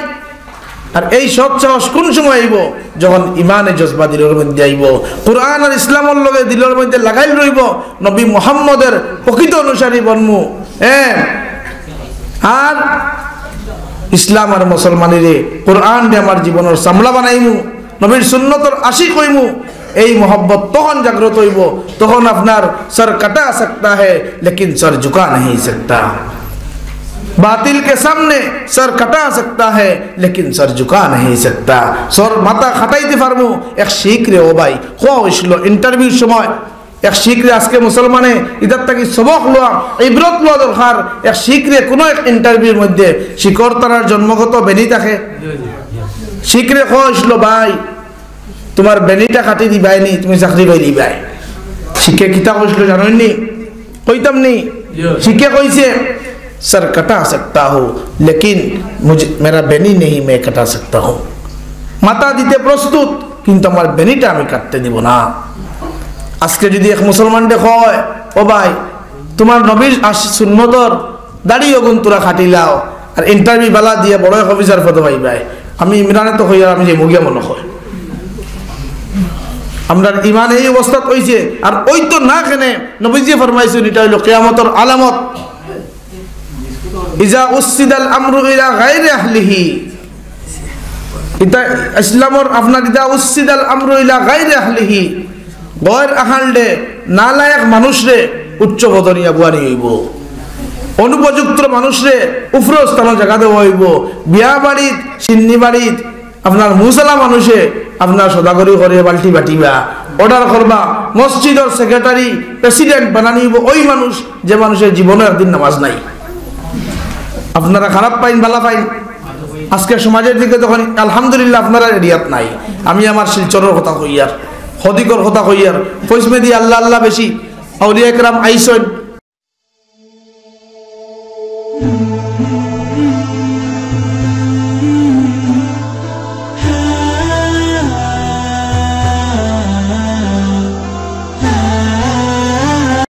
আর এই সৎ সাহস কোন সময় আইব? যখন ইমানে জজবা দিলের মধ্যে আইব, কোরআন আর ইসলামের লগে দিলের মধ্যে লাগাই রইব, নবী মুহাম্মদের প্রকৃত অনুসারী বনমু। আর ইসলাম আর মুসলমানের কোরআন দিয়ে আমার জীবনের সামলা বানাইমু, নবীর সুন্নতর আশিক হইমু। এই मोहब्बत तখন জাগ্রত হইব, তখন আপনার सर कटा सकता है लेकिन सर झुका नहीं सकता। बातिल के सामने सर कटा सकता है लेकिन सर झुका नहीं सकता। सर माथा खाटाইতে পারমু এক শিখরে। ও ভাই কোয়া হইছিল ইন্টারভিউর সময় এক শিখরে আজকে মুসলমানে ইদার থেকে সবক লওয়া ইবরত লওয়া দরকার। এক শিখরে কোন এক ইন্টারভিউর মধ্যে শিকর তার জন্মগত বেনি থাকে। শিখরে কোয়া হইছিল ভাই তোমার বেনিটা কাটি দিবাই নি, তুমি চাকরি পাই দিবাই। শিখে কিতা কইছিল জানোনি? কইতাম নি। শিখে কইছে सर कटा सकता हूँ लेकिन मुझे मेरा बेनी नहीं मैं कटा सकता हूँ। माता दीते प्रस्तुत किंतु আমার বেনিটা আমি কাটতে দিব না। আজকে যদি এক মুসলমান দেখো ও ভাই তোমার নবীর সুন্নতর দাড়ি ওগুন তোরা খাটিলাও আর ইন্টারভিউ বালা দিয়ে বড় অফিসার পদে পাইবাই। আমি ইমরানে তো হইয়া আমি যে মুগিয়া মনে হয় আমরা ইমান এই অবস্থা হইছে। আর ওই তো না কেনে নবীজি ফরমাইছেন এটা হইল কিয়ামতের আলামত। ইজা উসিদাল আমরু ইলা গায়রি আহলিহি, এটা ইসলামর আপনার ইজা উসিদাল আমরু ইলা গায়রি আহলিহি, গয়র আহলডে নালায়েক মানুষরে উচ্চ পদনীয় বুয়ানি হইব, অনুপযুক্ত মানুষরে উফর স্থান জায়গা দেওয়া হইব। বিয়া বাড়িত সিন্নি বাড়িত আপনার মুসলা মানুষে আপনার সদাগরি করে বাল্টি বাটিবা অর্ডার করবা, মসজিদের সেক্রেটারি প্রেসিডেন্ট বানানি হইব ওই মানুষ যে মানুষের জীবনে একদিন নামাজ নাই। আপনারা খারাপ পাইন ভালো পাইন, আজকে সমাজের দিকে তখন আলহামদুলিল্লাহ আপনারা এরিয়াত নাই। আমি আমার শিলচরের কথা কইয়ার, হদিকর কথা কইয়ার, ফৈসমে দিয়ে আল্লাহ আল্লাহ বেশি আউলিয়া একরাম আইসন